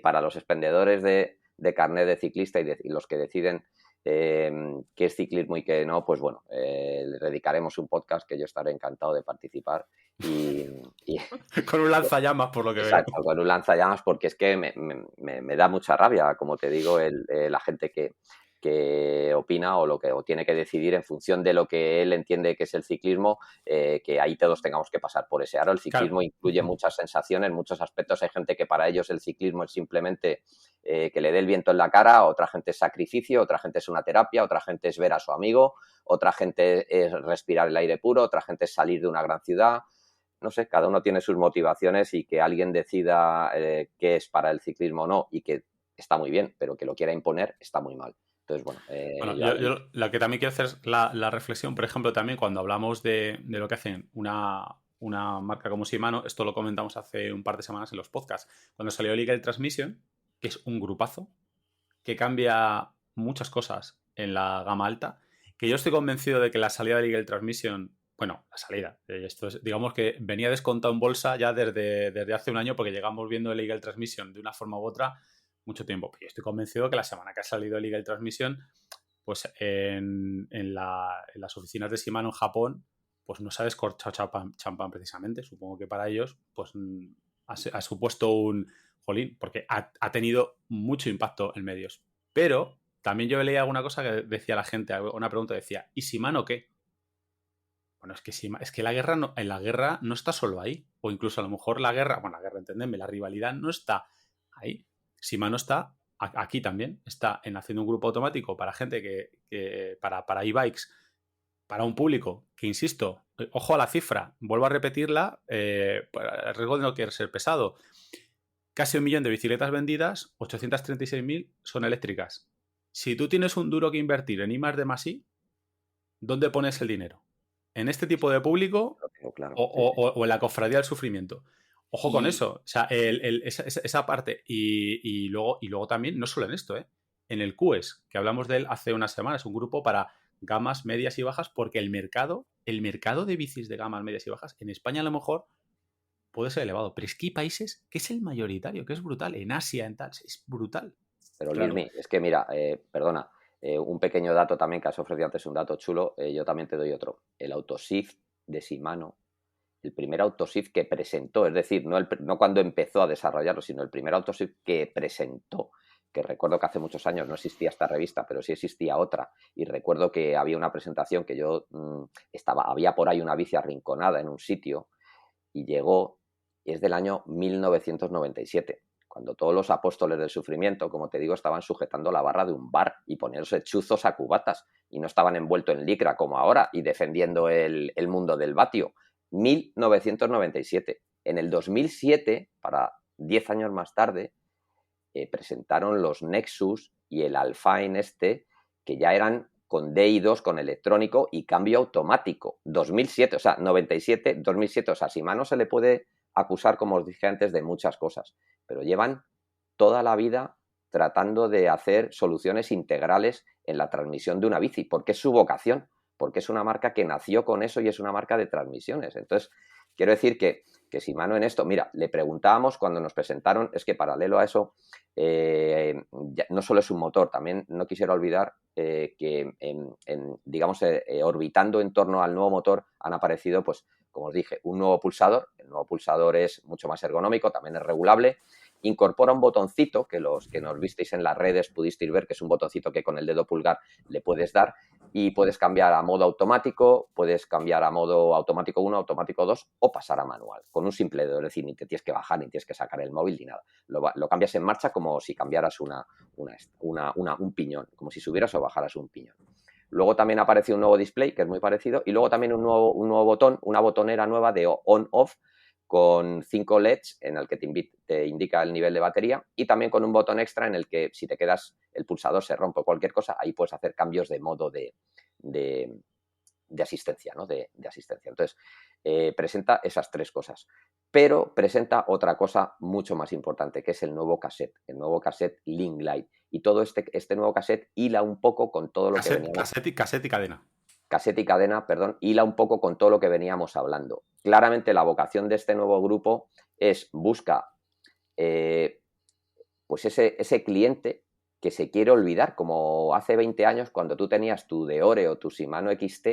para los expendedores de carnet de ciclista y los que deciden qué es ciclismo y qué no, pues bueno, le dedicaremos un podcast que yo estaré encantado de participar. Y con un lanzallamas, por lo que exacto, veo. Con un lanzallamas, porque es que me da mucha rabia, como te digo, la gente que opina o tiene que decidir en función de lo que él entiende que es el ciclismo, que ahí todos tengamos que pasar por ese aro. El ciclismo incluye muchas sensaciones, muchos aspectos. Hay gente que para ellos el ciclismo es simplemente que le dé el viento en la cara, otra gente es sacrificio, otra gente es una terapia, otra gente es ver a su amigo, otra gente es respirar el aire puro, otra gente es salir de una gran ciudad. No sé, cada uno tiene sus motivaciones y que alguien decida qué es para el ciclismo o no y que está muy bien, pero que lo quiera imponer está muy mal. Entonces, bueno, yo lo que también quiero hacer es la reflexión, por ejemplo, también cuando hablamos de lo que hacen una marca como Shimano, esto lo comentamos hace un par de semanas en los podcasts, cuando salió Legal Transmission, que es un grupazo que cambia muchas cosas en la gama alta, que yo estoy convencido de que la salida de Legal Transmission, bueno, la salida, esto es, digamos que venía descontado en bolsa ya desde hace un año porque llegamos viendo el Legal Transmission de una forma u otra mucho tiempo. Pero yo estoy convencido que la semana que ha salido el Legal Transmission, pues en las oficinas de Shimano en Japón, pues no se ha descorchado champán precisamente. Supongo que para ellos pues ha supuesto un jolín, porque ha tenido mucho impacto en medios. Pero también yo leía alguna cosa que decía la gente, una pregunta decía, ¿y Shimano qué? Bueno, es que la guerra en la guerra no está solo ahí. O incluso a lo mejor la guerra, entendedme, la rivalidad no está ahí. Shimano está aquí también, está en haciendo un grupo automático para gente que para e-bikes, para un público que, insisto, ojo a la cifra, vuelvo a repetirla, a riesgo de no querer ser pesado, casi 1 millón de bicicletas vendidas, 836.000 son eléctricas. Si tú tienes un duro que invertir en I+D+I, ¿dónde pones el dinero? ¿En este tipo de público claro, o en la cofradía del sufrimiento? Ojo con eso, o sea, esa parte y luego también, no solo en esto, en el QES, que hablamos de él hace unas semanas, un grupo para gamas medias y bajas, porque el mercado de bicis de gamas medias y bajas en España a lo mejor puede ser elevado, pero es que hay países que es el mayoritario, que es brutal, en Asia, en tal, es brutal. Pero claro. Luismi, es que mira, perdona, un pequeño dato también que has ofrecido antes, un dato chulo, yo también te doy otro. El Autoshift de Shimano, el primer Autoshift que presentó, es decir, no cuando empezó a desarrollarlo, sino el primer Autoshift que presentó, que recuerdo que hace muchos años no existía esta revista, pero sí existía otra, y recuerdo que había una presentación que yo había por ahí una bici arrinconada en un sitio, y llegó, es del año 1997, cuando todos los apóstoles del sufrimiento, como te digo, estaban sujetando la barra de un bar y poniéndose chuzos a cubatas y no estaban envueltos en licra como ahora y defendiendo el mundo del vatio. 1997. En el 2007, para 10 años más tarde, presentaron los Nexus y el Alpine que ya eran con DI2, con electrónico y cambio automático. 2007, o sea, 97, 2007. O sea, Shimano se le puede acusar, como os dije antes, de muchas cosas, pero llevan toda la vida tratando de hacer soluciones integrales en la transmisión de una bici, porque es su vocación, porque es una marca que nació con eso y es una marca de transmisiones. Entonces, quiero decir que Shimano en esto, mira, le preguntábamos cuando nos presentaron, es que paralelo a eso, no solo es un motor, también no quisiera olvidar que digamos, orbitando en torno al nuevo motor han aparecido, pues, como os dije, un nuevo pulsador. El nuevo pulsador es mucho más ergonómico, también es regulable. Incorpora un botoncito que los que nos visteis en las redes pudisteis ver que es un botoncito que con el dedo pulgar le puedes dar y puedes cambiar a modo automático, puedes cambiar a modo automático 1, automático 2 o pasar a manual con un simple dedo, es decir, ni te tienes que bajar ni tienes que sacar el móvil ni nada. Lo cambias en marcha como si cambiaras un piñón, como si subieras o bajaras un piñón. Luego también aparece un nuevo display que es muy parecido y luego también un nuevo botón, una botonera nueva de on-off con 5 LEDs en el que te indica el nivel de batería y también con un botón extra en el que si te quedas, el pulsador se rompe o cualquier cosa, ahí puedes hacer cambios de modo de asistencia, ¿no? De asistencia. Entonces, presenta esas 3 cosas, pero presenta otra cosa mucho más importante, que es el nuevo cassette Link Light. Y todo este nuevo cassette hila un poco con todo lo que veníamos... Cassette y cadena. Cassette y cadena, perdón, hila un poco con todo lo que veníamos hablando. Claramente la vocación de este nuevo grupo busca pues ese cliente que se quiere olvidar, como hace 20 años cuando tú tenías tu Deore o tu Shimano XT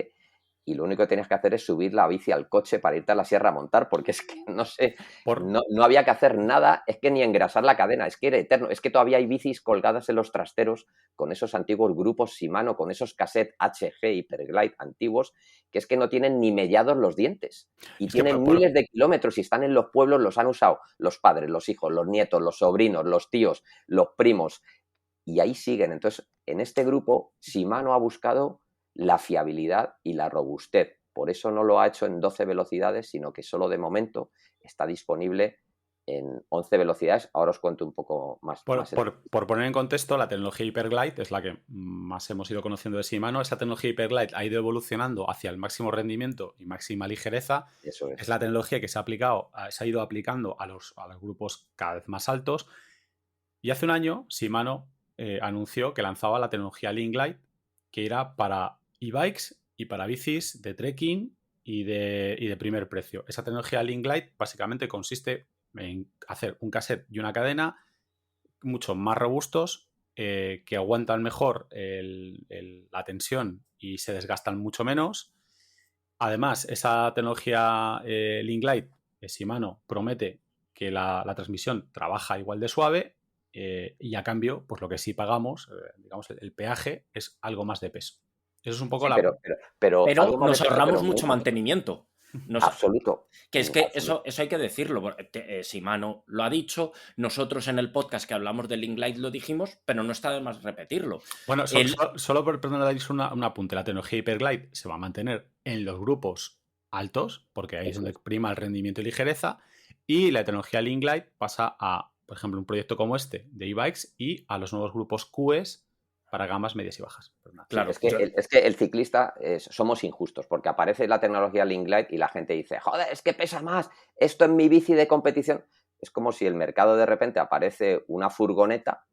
y lo único que tenías que hacer es subir la bici al coche para irte a la sierra a montar, porque es que, no sé, no había que hacer nada, es que ni engrasar la cadena, es que era eterno, es que todavía hay bicis colgadas en los trasteros con esos antiguos grupos Shimano, con esos cassettes HG Hyperglide antiguos, que es que no tienen ni mellados los dientes y tienen miles de kilómetros y están en los pueblos, los han usado los padres, los hijos, los nietos, los sobrinos, los tíos, los primos, y ahí siguen. Entonces, en este grupo, Shimano ha buscado la fiabilidad y la robustez. Por eso no lo ha hecho en 12 velocidades, sino que solo de momento está disponible en 11 velocidades. Ahora os cuento un poco más. Por poner en contexto, la tecnología Hyperglide es la que más hemos ido conociendo de Shimano. Esa tecnología Hyperglide ha ido evolucionando hacia el máximo rendimiento y máxima ligereza. Eso es. Es la tecnología que se ha ido aplicando a los grupos cada vez más altos. Y hace un año, Shimano anunció que lanzaba la tecnología Link Light, que era para e-bikes y para bicis de trekking y de primer precio. Esa tecnología Link Light básicamente consiste en hacer un cassette y una cadena mucho más robustos, que aguantan mejor la tensión y se desgastan mucho menos. Además, esa tecnología Link Light, Shimano promete que la transmisión trabaja igual de suave, y a cambio, pues lo que sí pagamos, digamos, el peaje es algo más de peso. Eso es un poco pero nos ahorramos mucho mantenimiento. Absoluto. Que es que eso hay que decirlo. Shimano lo ha dicho, nosotros en el podcast que hablamos de Link Light lo dijimos, pero no está de más repetirlo. Bueno, solo por un apunte, la tecnología Hyperglide se va a mantener en los grupos altos, porque ahí es donde prima el rendimiento y ligereza, y la tecnología Link Light pasa a, por ejemplo, un proyecto como este de e-bikes y a los nuevos grupos QS para gamas medias y bajas. Claro, es que el ciclista somos injustos, porque aparece la tecnología Link Light y la gente dice, joder, es que pesa más, esto en mi bici de competición. Es como si el mercado de repente aparece una furgoneta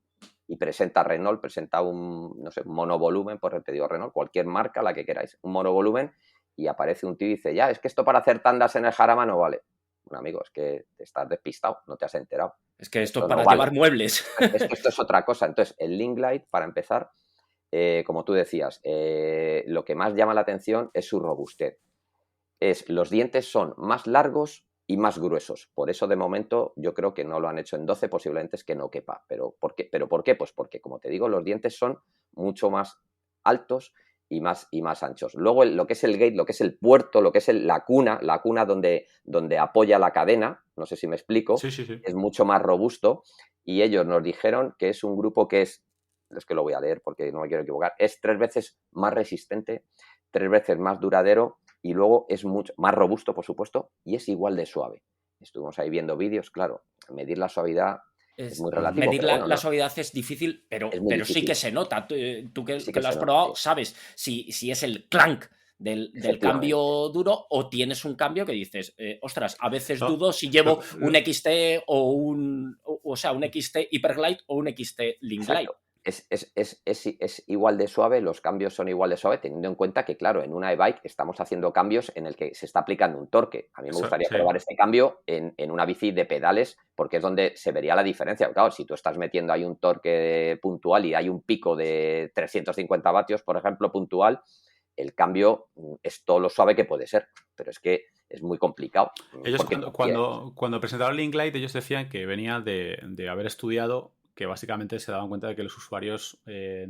y presenta Renault, presenta un monovolumen, pues te digo Renault, cualquier marca, la que queráis, un monovolumen, y aparece un tío y dice, ya, es que esto para hacer tandas en el Jarama no vale. Bueno, amigo, es que te estás despistado, no te has enterado. Es que esto para llevar muebles. Esto es otra cosa. Entonces, el Link Light, para empezar, como tú decías, lo que más llama la atención es su robustez. Los dientes son más largos y más gruesos. Por eso, de momento, yo creo que no lo han hecho en 12, posiblemente es que no quepa. ¿Pero por qué? Pues porque, como te digo, los dientes son mucho más altos y más anchos. Luego, lo que es el gate, lo que es el puerto, lo que es la cuna donde apoya la cadena, no sé si me explico, sí. es mucho más robusto y ellos nos dijeron que es un grupo que es que lo voy a leer porque no me quiero equivocar, es 3 veces más resistente, 3 veces más duradero y luego es mucho más robusto, por supuesto, y es igual de suave. Estuvimos ahí viendo vídeos, claro, medir la suavidad es muy relativo, Medir pero bueno, la no, suavidad es difícil, es muy pero sí difícil. que se nota. Tú Sí que que lo se has nota, probado, sí. sabes si es el clank del cambio Efectivamente. duro o tienes un cambio que dices, ostras, a veces No, dudo si llevo un lo- XT o sea, un XT Hyperglide o un XT Linkglide. Exacto. Es igual de suave, los cambios son igual de suave, teniendo en cuenta que, claro, en una e-bike estamos haciendo cambios en el que se está aplicando un torque. A mí me eso, gustaría sí. probar este cambio en una bici de pedales, porque es donde se vería la diferencia. Claro, si tú estás metiendo ahí un torque puntual y hay un pico de 350 vatios, por ejemplo, puntual, el cambio es todo lo suave que puede ser, pero es que es muy complicado. Ellos Porque cuando presentaron Linklight, ellos decían que venía de haber estudiado que básicamente se daban cuenta de que los usuarios que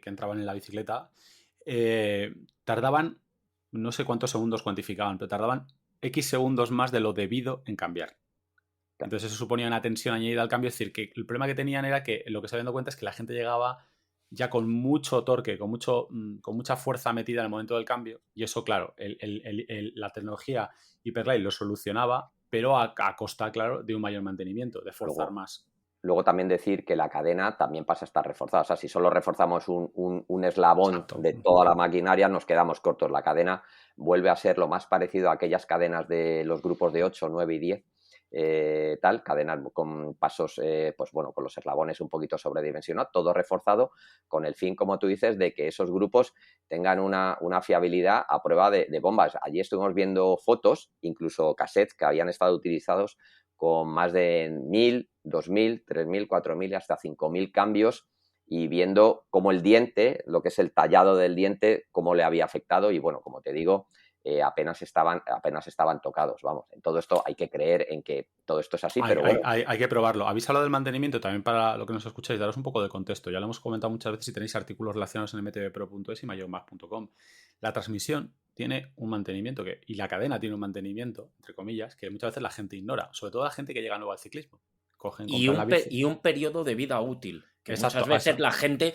entraban en la bicicleta tardaban, no sé cuántos segundos cuantificaban, pero tardaban X segundos más de lo debido en cambiar. Entonces eso suponía una tensión añadida al cambio. Es decir, que el problema que tenían era que lo que se habían dado cuenta es que la gente llegaba ya con mucho torque, con mucha fuerza metida en el momento del cambio. Y eso, claro, la tecnología Hyperglide lo solucionaba, pero a costa, claro, de un mayor mantenimiento, de forzar más. Luego también decir que la cadena también pasa a estar reforzada. O sea, si solo reforzamos un eslabón Exacto. de toda la maquinaria, nos quedamos cortos. La cadena vuelve a ser lo más parecido a aquellas cadenas de los grupos de 8, 9 y 10. Cadenas con pasos, pues bueno, con los eslabones un poquito sobredimensionados, todo reforzado, con el fin, como tú dices, de que esos grupos tengan una fiabilidad a prueba de bombas. Allí estuvimos viendo fotos, incluso cassettes que habían estado utilizados con más de 1000, 2000, 3000, 4000 hasta 5000 cambios y viendo cómo el diente, lo que es el tallado del diente, cómo le había afectado y bueno, como te digo, apenas estaban tocados, vamos. En todo esto hay que creer en que todo esto es así, pero bueno. Hay que probarlo. Habéis hablado del mantenimiento, también para lo que nos escucháis, daros un poco de contexto. Ya lo hemos comentado muchas veces y tenéis artículos relacionados en mtvpro.es y mayormag.com. La transmisión tiene un mantenimiento y la cadena tiene un mantenimiento, entre comillas, que muchas veces la gente ignora, sobre todo la gente que llega nueva al ciclismo. Compran la bici. Y un periodo de vida útil. Que Exacto, muchas veces la gente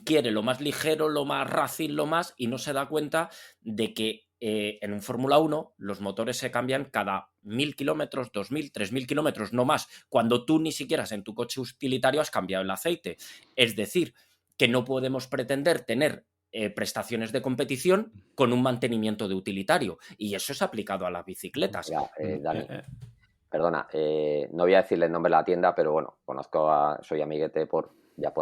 quiere lo más ligero, lo más rácil, y no se da cuenta de que en un Fórmula 1 los motores se cambian cada 1000 kilómetros, 2000, 3000 kilómetros, no más, cuando tú ni siquiera en tu coche utilitario has cambiado el aceite. Es decir, que no podemos pretender tener prestaciones de competición con un mantenimiento de utilitario. Y eso es aplicado a las bicicletas. Mira, Dani, perdona, no voy a decirle el nombre de la tienda, pero bueno, soy amiguete por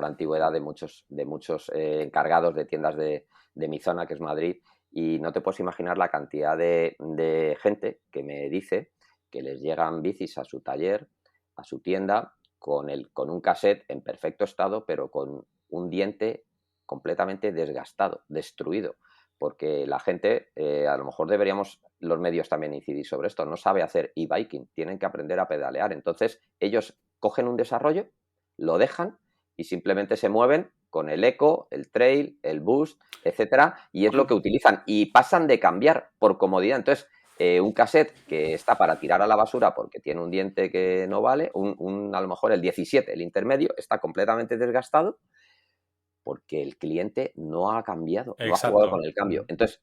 antigüedad de muchos encargados de tiendas de mi zona, que es Madrid, y no te puedes imaginar la cantidad de gente que me dice que les llegan bicis a su taller, a su tienda, con un cassette en perfecto estado, pero con un diente completamente desgastado, destruido, porque la gente, a lo mejor deberíamos los medios también incidir sobre esto, no sabe hacer e-biking, tienen que aprender a pedalear. Entonces ellos cogen un desarrollo, lo dejan y simplemente se mueven con el eco, el trail, el boost, etcétera, y es lo que utilizan y pasan de cambiar por comodidad. Entonces, un cassette que está para tirar a la basura porque tiene un diente que no vale, a lo mejor el 17, el intermedio, está completamente desgastado porque el cliente no ha cambiado, no ha jugado con el cambio. Entonces,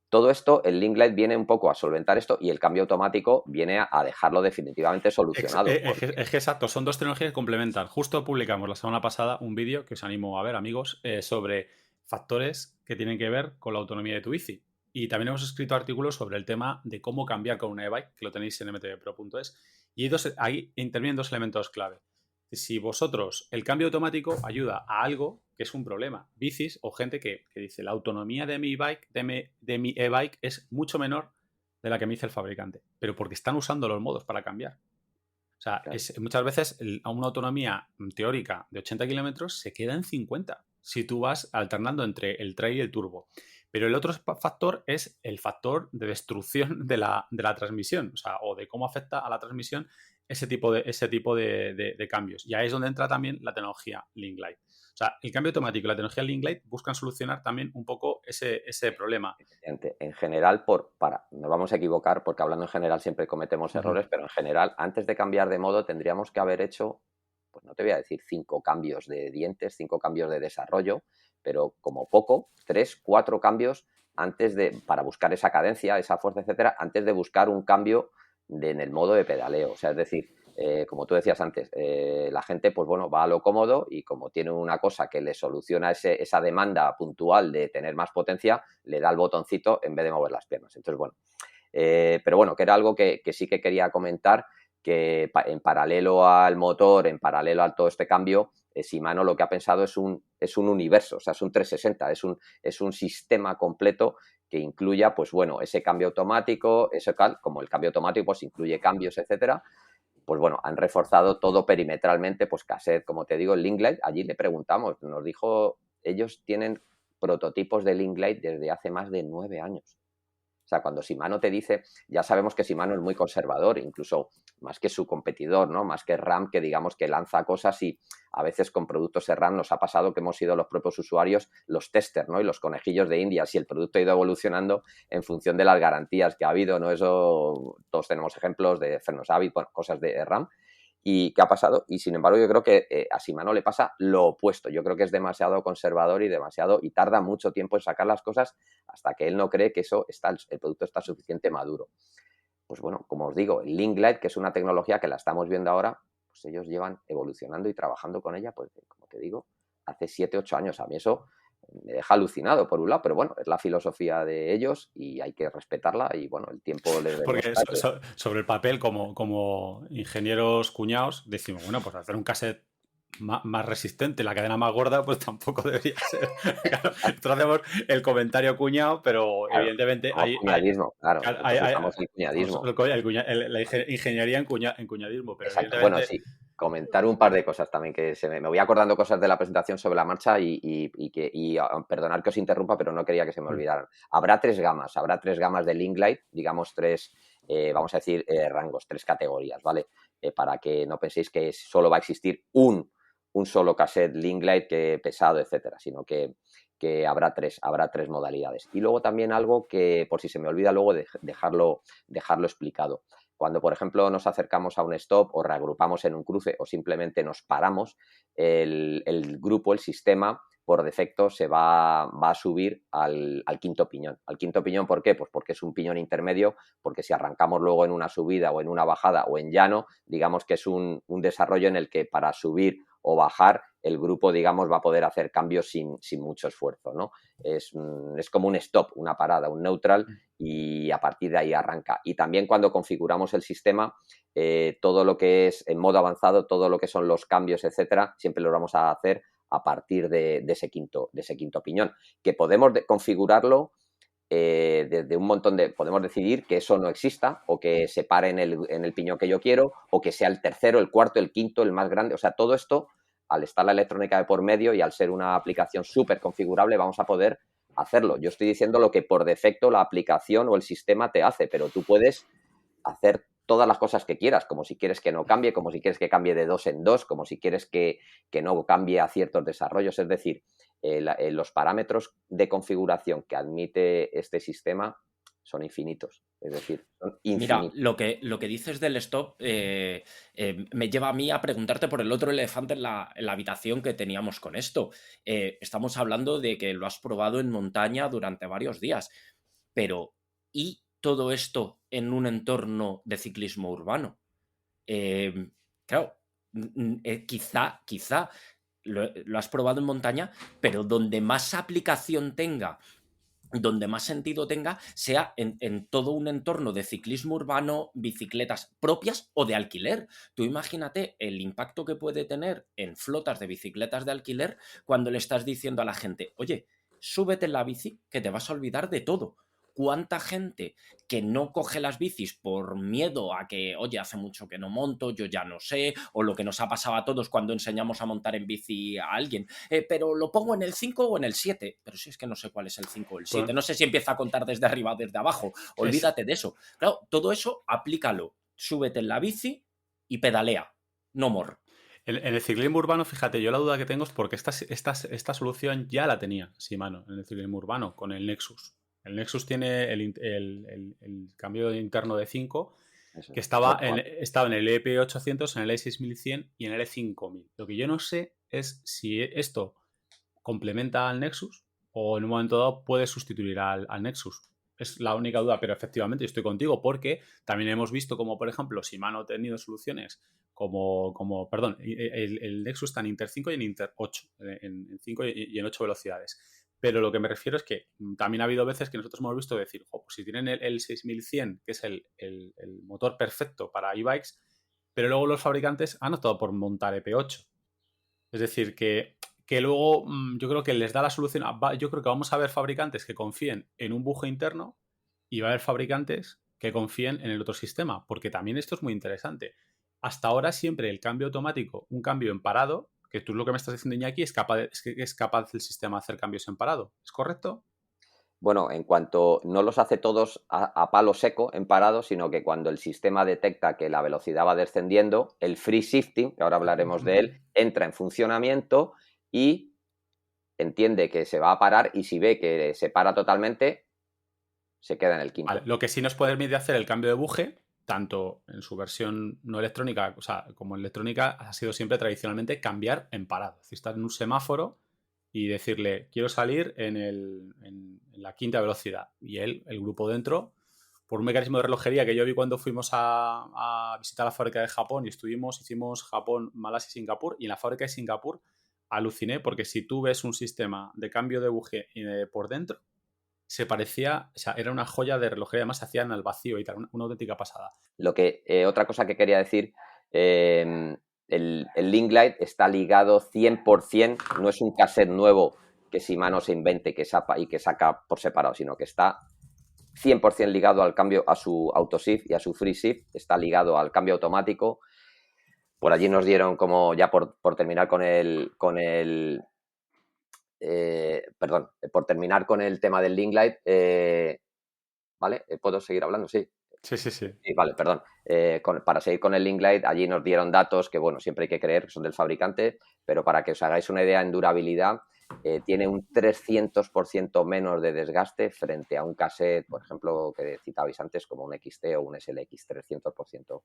todo esto, el Linklight viene un poco a solventar esto y el cambio automático viene a dejarlo definitivamente solucionado. Es que exacto, son dos tecnologías que complementan. Justo publicamos la semana pasada un vídeo que os animo a ver, amigos, sobre factores que tienen que ver con la autonomía de tu bici. Y también hemos escrito artículos sobre el tema de cómo cambiar con una e-bike, que lo tenéis en mtvpro.es. Y ahí intervienen dos elementos clave. Si vosotros, el cambio automático ayuda a algo que es un problema. Bicis o gente que dice la autonomía de mi bike, de mi e-bike es mucho menor de la que me dice el fabricante, pero porque están usando los modos para cambiar. O sea, claro, muchas veces una autonomía teórica de 80 kilómetros se queda en 50 si tú vas alternando entre el trail y el turbo. Pero el otro factor es el factor de destrucción de la transmisión, o sea, o de cómo afecta a la transmisión ese tipo de cambios. Y ahí es donde entra también la tecnología Linklight. O sea, el cambio automático y la tecnología Link Light buscan solucionar también un poco ese problema. En general, nos vamos a equivocar porque hablando en general siempre cometemos errores, pero en general, antes de cambiar de modo, tendríamos que haber hecho, pues no te voy a decir 5 cambios de dientes, 5 cambios de desarrollo, pero como poco, 3, 4 cambios para buscar esa cadencia, esa fuerza, etcétera, antes de buscar un cambio en el modo de pedaleo. O sea, es decir, como tú decías antes, la gente, pues bueno, va a lo cómodo y como tiene una cosa que le soluciona esa demanda puntual de tener más potencia, le da el botoncito en vez de mover las piernas. Entonces, bueno, pero bueno, que era algo que sí que quería comentar, que en paralelo al motor, en paralelo a todo este cambio, Shimano lo que ha pensado es un universo, o sea, es un 360, es un sistema completo que incluya, pues bueno, ese cambio automático, como el cambio automático pues incluye cambios, etcétera. Pues bueno, han reforzado todo perimetralmente, pues cassette, como te digo, el Link Light, allí le preguntamos, nos dijo, ellos tienen prototipos de Link Light desde hace más de 9 años. O sea, cuando Shimano te dice, ya sabemos que Shimano es muy conservador, incluso más que su competidor, ¿no? Más que RAM, que digamos que lanza cosas y a veces con productos RAM nos ha pasado que hemos sido los propios usuarios los testers, ¿no? Y los conejillos de India, si el producto ha ido evolucionando en función de las garantías que ha habido, ¿no? Eso, todos tenemos ejemplos de frenos Avid, bueno, cosas de RAM. ¿Y qué ha pasado? Y sin embargo yo creo que a Shimano le pasa lo opuesto. Yo creo que es demasiado conservador y tarda mucho tiempo en sacar las cosas hasta que él no cree que el producto está suficiente maduro. Pues bueno, como os digo, el Link Light, que es una tecnología que la estamos viendo ahora, pues ellos llevan evolucionando y trabajando con ella, pues como te digo, hace 7, 8 años. A mí eso me deja alucinado por un lado, pero bueno, es la filosofía de ellos y hay que respetarla y bueno, el tiempo les Porque demuestra que... sobre el papel, como ingenieros cuñados, decimos, bueno, pues hacer un cassette más resistente, la cadena más gorda, pues tampoco debería ser. Claro, nosotros hacemos el comentario cuñado, pero Claro, evidentemente somos cuñadismo, claro, hay, nosotros usamos el cuñadismo. la ingeniería en cuñadismo, pero Exacto. Bueno, evidentemente... sí, comentar un par de cosas también que me voy acordando cosas de la presentación sobre la marcha perdonar que os interrumpa, pero no quería que se me olvidaran. Habrá tres gamas de Link Light, digamos tres, vamos a decir, rangos, 3 categorías, ¿vale? Para que no penséis que solo va a existir un solo cassette Link Light que pesado, etcétera, sino que habrá tres modalidades. Y luego también algo que, por si se me olvida luego, dejarlo explicado. Cuando, por ejemplo, nos acercamos a un stop o reagrupamos en un cruce o simplemente nos paramos, el grupo, el sistema, por defecto se va a subir al quinto piñón. ¿Al quinto piñón por qué? Pues porque es un piñón intermedio, porque si arrancamos luego en una subida o en una bajada o en llano, digamos que es un desarrollo en el que para subir o bajar el grupo, digamos, va a poder hacer cambios sin mucho esfuerzo, ¿no? Es como un stop, una parada, un neutral y a partir de ahí arranca. Y también cuando configuramos el sistema, todo lo que es en modo avanzado, todo lo que son los cambios, etcétera, siempre lo vamos a hacer a partir de ese quinto piñón, que podemos configurarlo desde un montón podemos decidir que eso no exista o que se pare en el piñón que yo quiero o que sea el tercero, el cuarto, el quinto, el más grande. O sea, todo esto, al estar la electrónica de por medio y al ser una aplicación súper configurable, vamos a poder hacerlo. Yo estoy diciendo lo que por defecto la aplicación o el sistema te hace, pero tú puedes hacer todas las cosas que quieras, como si quieres que no cambie, como si quieres que cambie de 2 en 2, como si quieres que no cambie a ciertos desarrollos. Es decir, los parámetros de configuración que admite este sistema son infinitos. Es decir, son infinitos. Mira, lo que dices del stop me lleva a mí a preguntarte por el otro elefante en la habitación que teníamos con esto. Estamos hablando de que lo has probado en montaña durante varios días, pero ¿y todo esto en un entorno de ciclismo urbano? Claro, quizá lo has probado en montaña, pero donde más aplicación tenga, donde más sentido tenga, sea en todo un entorno de ciclismo urbano, bicicletas propias o de alquiler. Tú imagínate el impacto que puede tener en flotas de bicicletas de alquiler cuando le estás diciendo a la gente, oye, súbete en la bici que te vas a olvidar de todo. ¿Cuánta gente que no coge las bicis por miedo a que, oye, hace mucho que no monto, yo ya no sé, o lo que nos ha pasado a todos cuando enseñamos a montar en bici a alguien, pero lo pongo en el 5 o en el 7, pero si es que no sé cuál es el 5 o el 7, no sé si empieza a contar desde arriba o desde abajo, olvídate de eso. Claro, todo eso aplícalo, súbete en la bici y pedalea, no more. En el ciclismo urbano, fíjate, yo la duda que tengo es porque esta solución ya la tenía Shimano en el ciclismo urbano con el Nexus. El Nexus tiene el cambio interno de 5 Eso que es, estaba Slot-on. en el EP800, en el E6100 y en el E5000. Lo que yo no sé es si esto complementa al Nexus o en un momento dado puede sustituir al Nexus. Es la única duda, pero efectivamente estoy contigo porque también hemos visto como, por ejemplo, Shimano ha tenido soluciones perdón, el Nexus está en Inter 5 y en Inter 8, en 5 y en 8 velocidades. Pero lo que me refiero es que también ha habido veces que nosotros hemos visto decir, pues si tienen el 6100, que es el motor perfecto para e-bikes, pero luego los fabricantes han optado por montar EP8. Es decir, que luego yo creo que les da la solución. Yo creo que vamos a ver fabricantes que confíen en un buje interno y va a haber fabricantes que confíen en el otro sistema, porque también esto es muy interesante. Hasta ahora siempre el cambio automático, un cambio en parado, que tú lo que me estás diciendo, Iñaki, es capaz el sistema de hacer cambios en parado. ¿Es correcto? Bueno, en cuanto no los hace todos a palo seco en parado, sino que cuando el sistema detecta que la velocidad va descendiendo, el free shifting, que ahora hablaremos de él, entra en funcionamiento y entiende que se va a parar y si ve que se para totalmente, se queda en el Vale. quinto. Lo que sí nos permite hacer el cambio de buje, tanto en su versión no electrónica, o sea, como en electrónica, ha sido siempre tradicionalmente cambiar en parado. Es decir, estar en un semáforo y decirle, quiero salir en la quinta velocidad. Y él, el grupo dentro, por un mecanismo de relojería que yo vi cuando fuimos a visitar la fábrica de Japón y hicimos Japón, Malasia y Singapur, y en la fábrica de Singapur aluciné porque si tú ves un sistema de cambio de buje por dentro, se parecía, o sea, era una joya de relojería, además se hacían al vacío y tal, una auténtica pasada. Otra cosa que quería decir, el Link Light está ligado 100%, no es un cassette nuevo que Shimano se invente y que saca por separado, sino que está 100% ligado al cambio, a su autoshift y a su free shift, está ligado al cambio automático. Por allí nos dieron como, ya por terminar por terminar con el tema del Link Light, ¿vale? ¿Puedo seguir hablando? Sí. Sí, sí, sí. Sí, vale, perdón. Para seguir con el Link Light, allí nos dieron datos que, bueno, siempre hay que creer que son del fabricante, pero para que os hagáis una idea en durabilidad, tiene un 300% menos de desgaste frente a un cassette, por ejemplo, que citabais antes, como un XT o un SLX, 300%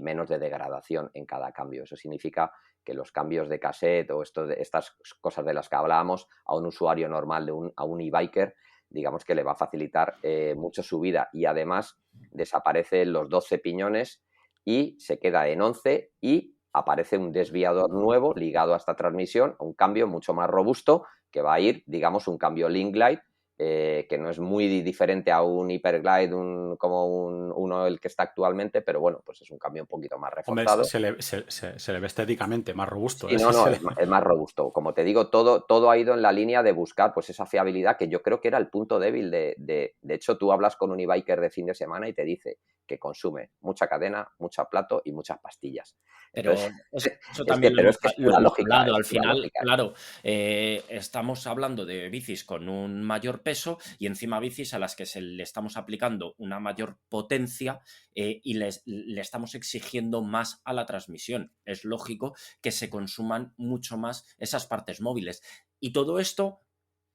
menos de degradación en cada cambio. Eso significa que los cambios de cassette o estas cosas de las que hablábamos a un usuario normal, a un e-biker, digamos que le va a facilitar mucho su vida y además desaparecen los 12 piñones y se queda en 11 y aparece un desviador nuevo ligado a esta transmisión, un cambio mucho más robusto que va a ir, digamos, un cambio Link Glide, que no es muy diferente a un Hyperglide uno el que está actualmente, pero bueno, pues es un cambio un poquito más Hombre, reforzado. se le ve estéticamente más robusto. Sí, no, es más robusto. Como te digo, todo ha ido en la línea de buscar pues esa fiabilidad que yo creo que era el punto débil de hecho, tú hablas con un e-biker de fin de semana y te dice que consume mucha cadena, mucha plato y muchas pastillas. Pero Entonces, eso también pero es que es lo pura hemos lógica, hablado. es Al pura final, lógica. claro, estamos hablando de bicis con un mayor peso y encima bicis a las que le estamos aplicando una mayor potencia y le estamos exigiendo más a la transmisión. Es lógico que se consuman mucho más esas partes móviles. Y todo esto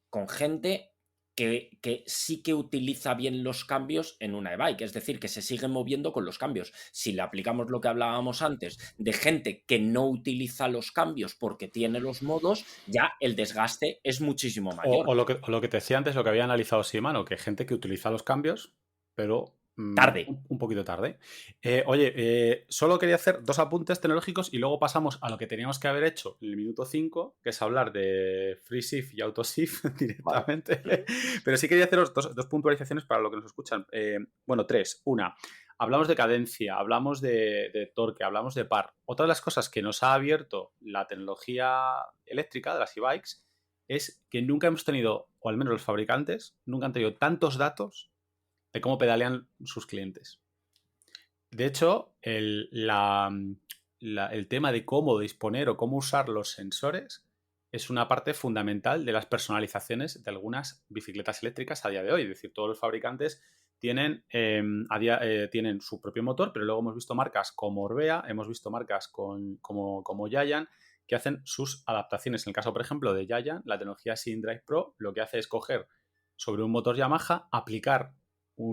con gente que sí que utiliza bien los cambios en una e-bike, es decir, que se sigue moviendo con los cambios. Si le aplicamos lo que hablábamos antes de gente que no utiliza los cambios porque tiene los modos, ya el desgaste es muchísimo mayor. O lo que te decía antes, lo que había analizado Shimano, que gente que utiliza los cambios, pero Tarde. un poquito tarde. Solo quería hacer dos apuntes tecnológicos y luego pasamos a lo que teníamos que haber hecho en el minuto 5, que es hablar de free shift y auto shift Vale. directamente. Pero sí quería haceros dos puntualizaciones para lo que nos escuchan. Bueno, tres. Una, hablamos de cadencia, hablamos de torque, hablamos de par. Otra de las cosas que nos ha abierto la tecnología eléctrica de las e-bikes es que nunca hemos tenido, o al menos los fabricantes, nunca han tenido tantos datos de cómo pedalean sus clientes. De hecho, el tema de cómo disponer o cómo usar los sensores es una parte fundamental de las personalizaciones de algunas bicicletas eléctricas a día de hoy. Es decir, todos los fabricantes tienen, tienen su propio motor, pero luego hemos visto marcas como Orbea, hemos visto marcas como Giant, que hacen sus adaptaciones. En el caso, por ejemplo, de Giant, la tecnología SynDrive Pro lo que hace es coger sobre un motor Yamaha, aplicar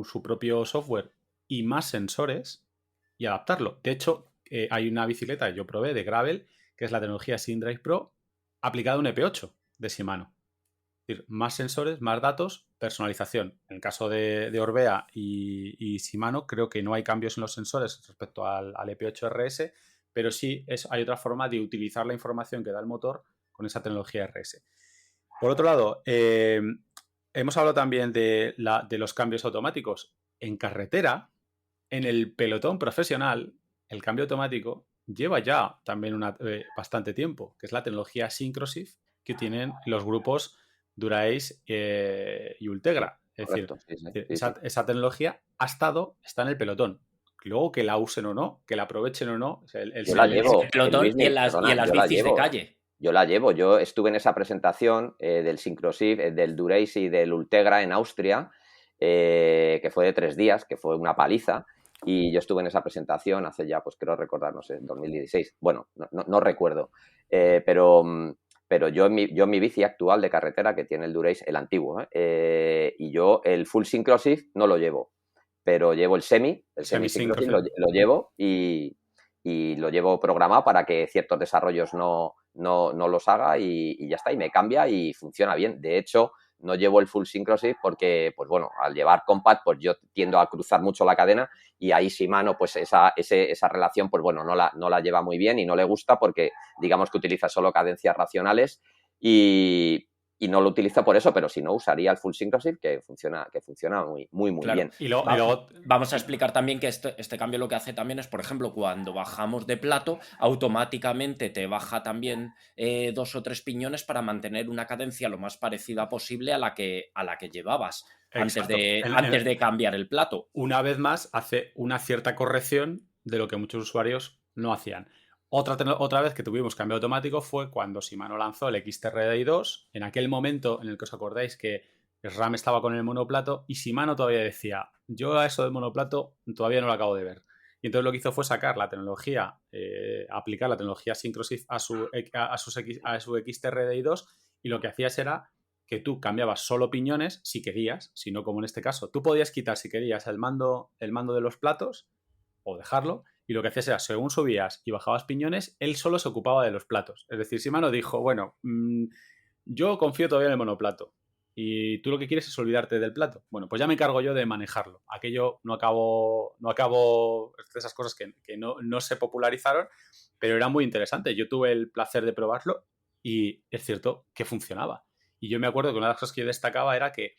su propio software y más sensores y adaptarlo. De hecho, hay una bicicleta que yo probé de gravel, que es la tecnología SynDrive Pro, aplicada a un EP8 de Shimano. Es decir, más sensores, más datos, personalización. En el caso de Orbea y Shimano, creo que no hay cambios en los sensores respecto al EP8 RS, pero sí hay otra forma de utilizar la información que da el motor con esa tecnología RS. Por otro lado, hemos hablado también de los cambios automáticos. En carretera, en el pelotón profesional, el cambio automático lleva ya también bastante tiempo, que es la tecnología Syncroshift que tienen los grupos Dura-Ace y Ultegra. Es decir, esa tecnología está en el pelotón. Luego que la usen o no, que la aprovechen o no. Yo la llevo. El pelotón y en las bicis de calle. Yo la llevo. Yo estuve en esa presentación del Syncroshift, del Dura-Ace y del Ultegra en Austria, que fue de 3 días, que fue una paliza. Y yo estuve en esa presentación hace ya, pues creo recordar, no sé, 2016. Bueno, no recuerdo. Pero yo en mi bici actual de carretera, que tiene el Dura-Ace, el antiguo, y yo el Full Syncroshift no lo llevo, pero llevo el semi-Syncroshift lo llevo y lo llevo programado para que ciertos desarrollos no los haga y ya está, y me cambia y funciona bien. De hecho, no llevo el Full Syncroshift porque, pues bueno, al llevar Compact, pues yo tiendo a cruzar mucho la cadena y ahí Shimano, pues esa relación, pues bueno, no la lleva muy bien y no le gusta porque digamos que utiliza solo cadencias racionales y no lo utilizo por eso, pero si no, usaría el Full Syncroshift que funciona muy claro. bien. Y luego vamos a explicar también que este cambio lo que hace también es, por ejemplo, cuando bajamos de plato, automáticamente te baja también 2 o 3 piñones para mantener una cadencia lo más parecida posible a la que llevabas antes de cambiar el plato. Una vez más, hace una cierta corrección de lo que muchos usuarios no hacían. Otra vez que tuvimos cambio automático fue cuando Shimano lanzó el XTRDI 2, en aquel momento en el que os acordáis que el RAM estaba con el monoplato y Shimano todavía decía, yo a eso del monoplato todavía no lo acabo de ver. Y entonces lo que hizo fue sacar la tecnología, aplicar la tecnología Syncroshift a su XTRDI 2 y lo que hacías era que tú cambiabas solo piñones si querías, si no como en este caso. Tú podías quitar si querías el mando de los platos o dejarlo, y lo que hacías era, según subías y bajabas piñones, él solo se ocupaba de los platos. Es decir, Shimano dijo, bueno, yo confío todavía en el monoplato y tú lo que quieres es olvidarte del plato. Bueno, pues ya me encargo yo de manejarlo. Aquello no acabó de esas cosas que no se popularizaron, pero era muy interesante. Yo tuve el placer de probarlo y es cierto que funcionaba. Y yo me acuerdo que una de las cosas que yo destacaba era que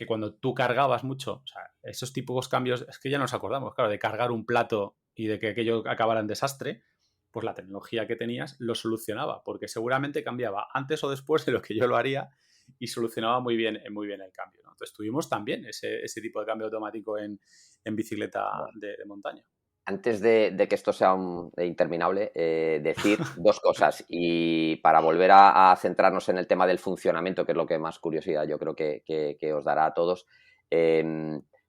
cuando tú cargabas mucho, o sea, esos típicos cambios, es que ya nos acordamos, claro, de cargar un plato y de que aquello acabara en desastre, pues la tecnología que tenías lo solucionaba, porque seguramente cambiaba antes o después de lo que yo lo haría y solucionaba muy bien el cambio, ¿no? Entonces tuvimos también ese tipo de cambio automático en bicicleta de montaña. Antes de que esto sea interminable, decir 2 cosas y para volver a centrarnos en el tema del funcionamiento, que es lo que más curiosidad yo creo que os dará a todos,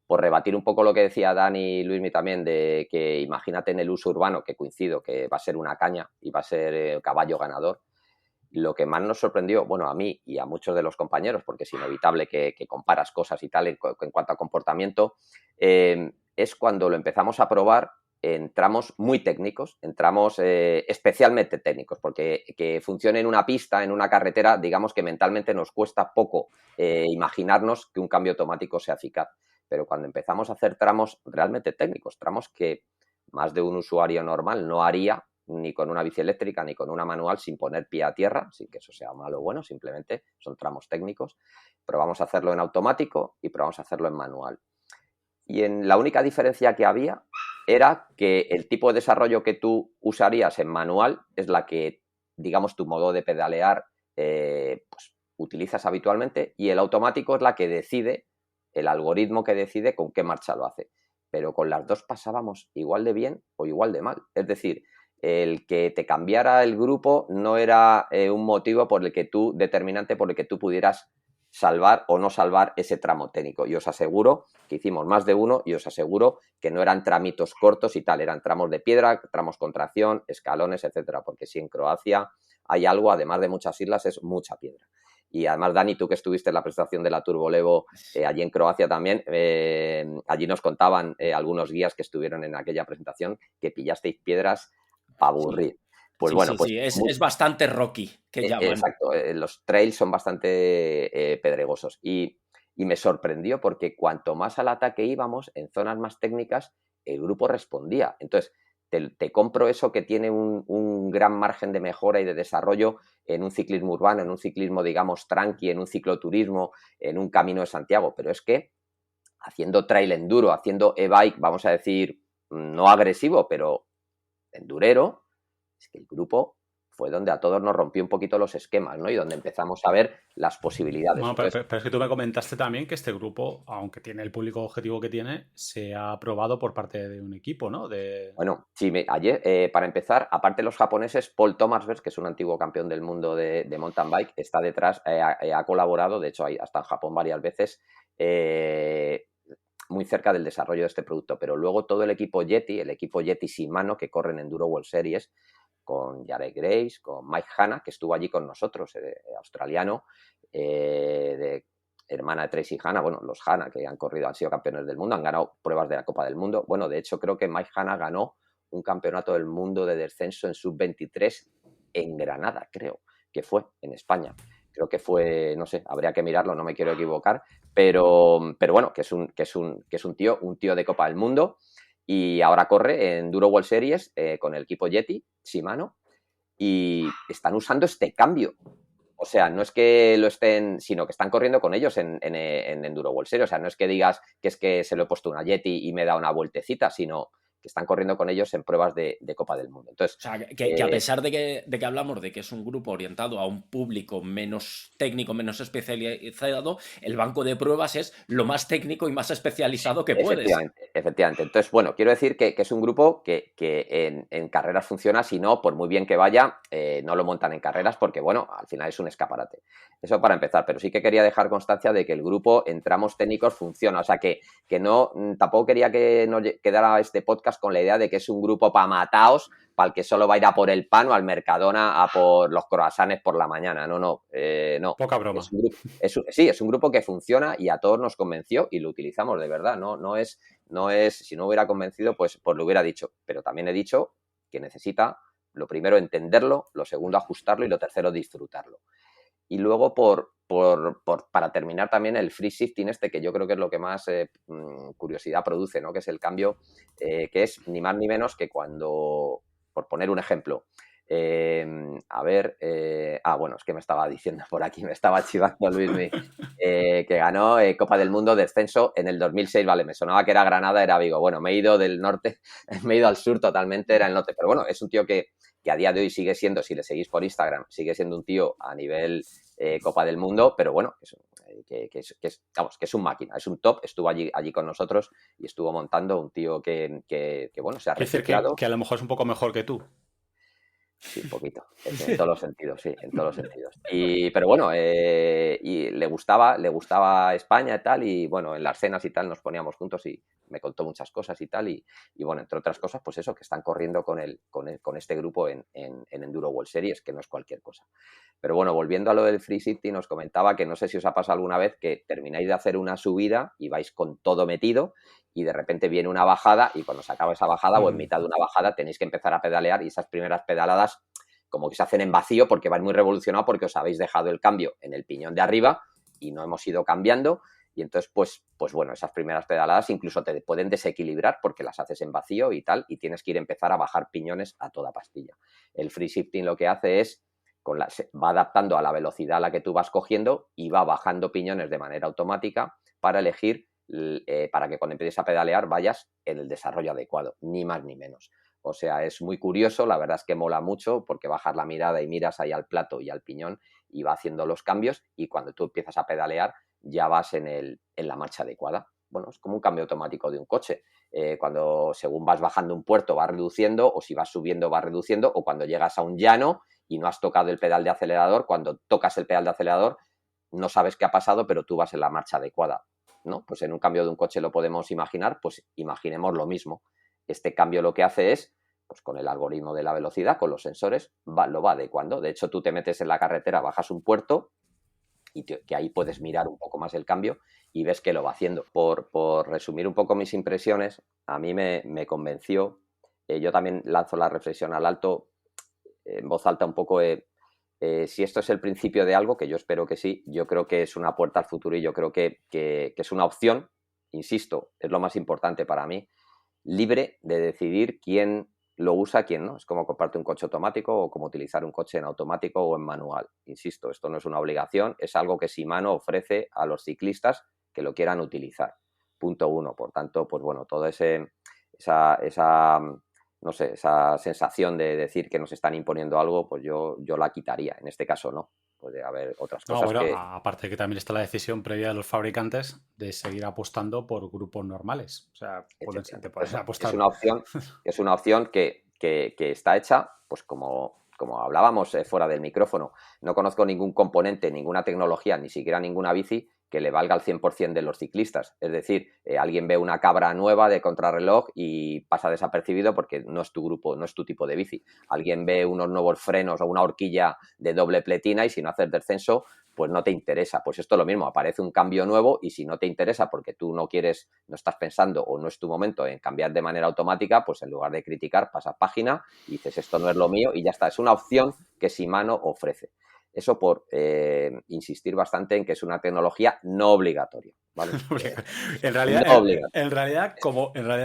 por rebatir un poco lo que decía Dani y Luismi también, de que imagínate en el uso urbano, que coincido, que va a ser una caña y va a ser caballo ganador. Lo que más nos sorprendió, bueno, a mí y a muchos de los compañeros, porque es inevitable que comparas cosas y tal en cuanto a comportamiento, es cuando lo empezamos a probar en tramos muy técnicos, en tramos especialmente técnicos, porque que funcione en una pista, en una carretera, digamos que mentalmente nos cuesta poco imaginarnos que un cambio automático sea eficaz. Pero cuando empezamos a hacer tramos realmente técnicos, tramos que más de un usuario normal no haría ni con una bici eléctrica ni con una manual sin poner pie a tierra, sin que eso sea malo o bueno, simplemente son tramos técnicos, probamos a hacerlo en automático y probamos a hacerlo en manual. Y la única diferencia que había era que el tipo de desarrollo que tú usarías en manual es la que, digamos, tu modo de pedalear pues, utilizas habitualmente, y el automático es la que decide, el algoritmo que decide con qué marcha lo hace. Pero con las dos pasábamos igual de bien o igual de mal. Es decir, el que te cambiara el grupo no era un motivo determinante por el que tú pudieras salvar o no salvar ese tramo técnico. Y os aseguro que hicimos más de uno y os aseguro que no eran tramitos cortos y tal, eran tramos de piedra, tramos con tracción, escalones, etcétera, porque si en Croacia hay algo, además de muchas islas, es mucha piedra. Y además, Dani, tú que estuviste en la presentación de la Turbolevo allí en Croacia también, allí nos contaban algunos guías que estuvieron en aquella presentación que pillasteis piedras para aburrir. Pues sí, bueno, sí, pues sí. Es bastante rocky, que llaman. exacto, los trails son bastante pedregosos y me sorprendió porque cuanto más al ataque íbamos, en zonas más técnicas, el grupo respondía. Entonces, te compro eso que tiene un gran margen de mejora y de desarrollo en un ciclismo urbano, en un ciclismo, digamos, tranqui, en un cicloturismo, en un camino de Santiago, pero es que haciendo trail enduro, haciendo e-bike, vamos a decir, no agresivo, pero endurero, es que el grupo fue donde a todos nos rompió un poquito los esquemas, ¿no? Y donde empezamos a ver las posibilidades. Bueno, Entonces, pero es que tú me comentaste también que este grupo, aunque tiene el público objetivo que tiene, se ha aprobado por parte de un equipo, ¿no? bueno, sí, ayer, para empezar, aparte de los japoneses, Paul Thomasberg, que es un antiguo campeón del mundo de mountain bike, está detrás, ha colaborado, de hecho, hasta en Japón varias veces, muy cerca del desarrollo de este producto. Pero luego todo el equipo Yeti Shimano, que corre en Enduro World Series, con Jared Grace, con Mike Hanna, que estuvo allí con nosotros, australiano, hermana de Tracy Hanna, bueno, los Hanna que han corrido, han sido campeones del mundo, han ganado pruebas de la Copa del Mundo. Bueno, de hecho, creo que Mike Hanna ganó un campeonato del mundo de descenso en sub-23 en Granada, creo que fue, en España. Creo que fue, no sé, habría que mirarlo, no me quiero equivocar, pero bueno, que es un tío de Copa del Mundo y ahora corre en Enduro World Series con el equipo Yeti, Shimano, y están usando este cambio. O sea, no es que lo estén, sino que están corriendo con ellos en Enduro World Series. O sea, no es que digas que es que se lo he puesto una Yeti y me da una vueltecita, sino que están corriendo con ellos en pruebas de Copa del Mundo. Entonces, o sea, que a pesar de que hablamos de que es un grupo orientado a un público menos técnico, menos especializado, el banco de pruebas es lo más técnico y más especializado que puedes. Efectivamente. Entonces, bueno, quiero decir que es un grupo que en carreras funciona, si no, por muy bien que vaya, no lo montan en carreras porque, bueno, al final es un escaparate. Eso para empezar, pero sí que quería dejar constancia de que el grupo en tramos técnicos funciona, o sea, que no, tampoco quería que nos quedara este podcast con la idea de que es un grupo para mataos, para el que solo va a ir a por el pan o al Mercadona a por los croissants por la mañana. No. Poca broma. Es un grupo que funciona y a todos nos convenció y lo utilizamos de verdad. No es, si no hubiera convencido, pues lo hubiera dicho. Pero también he dicho que necesita, lo primero, entenderlo, lo segundo, ajustarlo y lo tercero, disfrutarlo. Y luego, para terminar también el free shifting que yo creo que es lo que más curiosidad produce, ¿no? Que es el cambio que es ni más ni menos que cuando, por poner un ejemplo, bueno, es que me estaba diciendo por aquí, me estaba chivando Luismi, que ganó Copa del Mundo descenso en el 2006, vale, me sonaba que era Granada, era Vigo, bueno, me he ido del norte, me he ido al sur totalmente, era el norte, pero bueno, es un tío que a día de hoy sigue siendo, si le seguís por Instagram, sigue siendo un tío a nivel Copa del Mundo, pero bueno, que es un máquina, es un top, estuvo allí con nosotros y estuvo montando un tío que bueno, se ha reciclado. Que a lo mejor es un poco mejor que tú. Sí, un poquito, en todos los sentidos, sí, en todos los sentidos. Pero bueno, y le gustaba España y tal, y bueno, en las cenas y tal nos poníamos juntos y me contó muchas cosas y tal, y bueno, entre otras cosas, pues eso, que están corriendo con este grupo en Enduro World Series, que no es cualquier cosa. Pero bueno, volviendo a lo del Free City, nos comentaba que no sé si os ha pasado alguna vez que termináis de hacer una subida y vais con todo metido y de repente viene una bajada y cuando se acaba esa bajada o en mitad de una bajada tenéis que empezar a pedalear y esas primeras pedaladas como que se hacen en vacío porque van muy revolucionados porque os habéis dejado el cambio en el piñón de arriba y no hemos ido cambiando y entonces pues bueno, esas primeras pedaladas incluso te pueden desequilibrar porque las haces en vacío y tal y tienes que ir a empezar a bajar piñones a toda pastilla. El free shifting lo que hace es va adaptando a la velocidad a la que tú vas cogiendo y va bajando piñones de manera automática para elegir para que cuando empieces a pedalear vayas en el desarrollo adecuado, ni más ni menos. O sea, es muy curioso, la verdad es que mola mucho porque bajas la mirada y miras ahí al plato y al piñón y va haciendo los cambios y cuando tú empiezas a pedalear ya vas en la marcha adecuada. Bueno, es como un cambio automático de un coche. Cuando según vas bajando un puerto vas reduciendo o si vas subiendo vas reduciendo o cuando llegas a un llano y no has tocado el pedal de acelerador, cuando tocas el pedal de acelerador no sabes qué ha pasado, pero tú vas en la marcha adecuada, ¿no? Pues en un cambio de un coche lo podemos imaginar, pues imaginemos lo mismo. Este cambio lo que hace es, pues con el algoritmo de la velocidad, con los sensores, lo va adecuando. De hecho, tú te metes en la carretera, bajas un puerto y que ahí puedes mirar un poco más el cambio y ves que lo va haciendo. Por resumir un poco mis impresiones, a mí me convenció. Yo también lanzo la reflexión al alto, en voz alta un poco. Si esto es el principio de algo, que yo espero que sí, yo creo que es una puerta al futuro y yo creo que es una opción, insisto, es lo más importante para mí, libre de decidir quién lo usa, quién no. Es como comprarte un coche automático o como utilizar un coche en automático o en manual. Insisto, esto no es una obligación, es algo que Shimano ofrece a los ciclistas que lo quieran utilizar. Punto uno. Por tanto, pues bueno, toda esa sensación de decir que nos están imponiendo algo, pues yo la quitaría. En este caso no. Puede haber otras cosas aparte que también está la decisión previa de los fabricantes de seguir apostando por grupos normales. O sea, te pueden apostar. Es una opción que está hecha, pues como hablábamos fuera del micrófono. No conozco ningún componente, ninguna tecnología, ni siquiera ninguna bici que le valga al 100% de los ciclistas. Es decir, alguien ve una cabra nueva de contrarreloj y pasa desapercibido porque no es tu grupo, no es tu tipo de bici. Alguien ve unos nuevos frenos o una horquilla de doble pletina y si no haces descenso, pues no te interesa. Pues esto es lo mismo, aparece un cambio nuevo y si no te interesa porque tú no quieres, no estás pensando o no es tu momento en cambiar de manera automática, pues en lugar de criticar, pasas página y dices esto no es lo mío y ya está. Es una opción que Shimano ofrece. Eso por insistir bastante en que es una tecnología no obligatoria, ¿vale? en realidad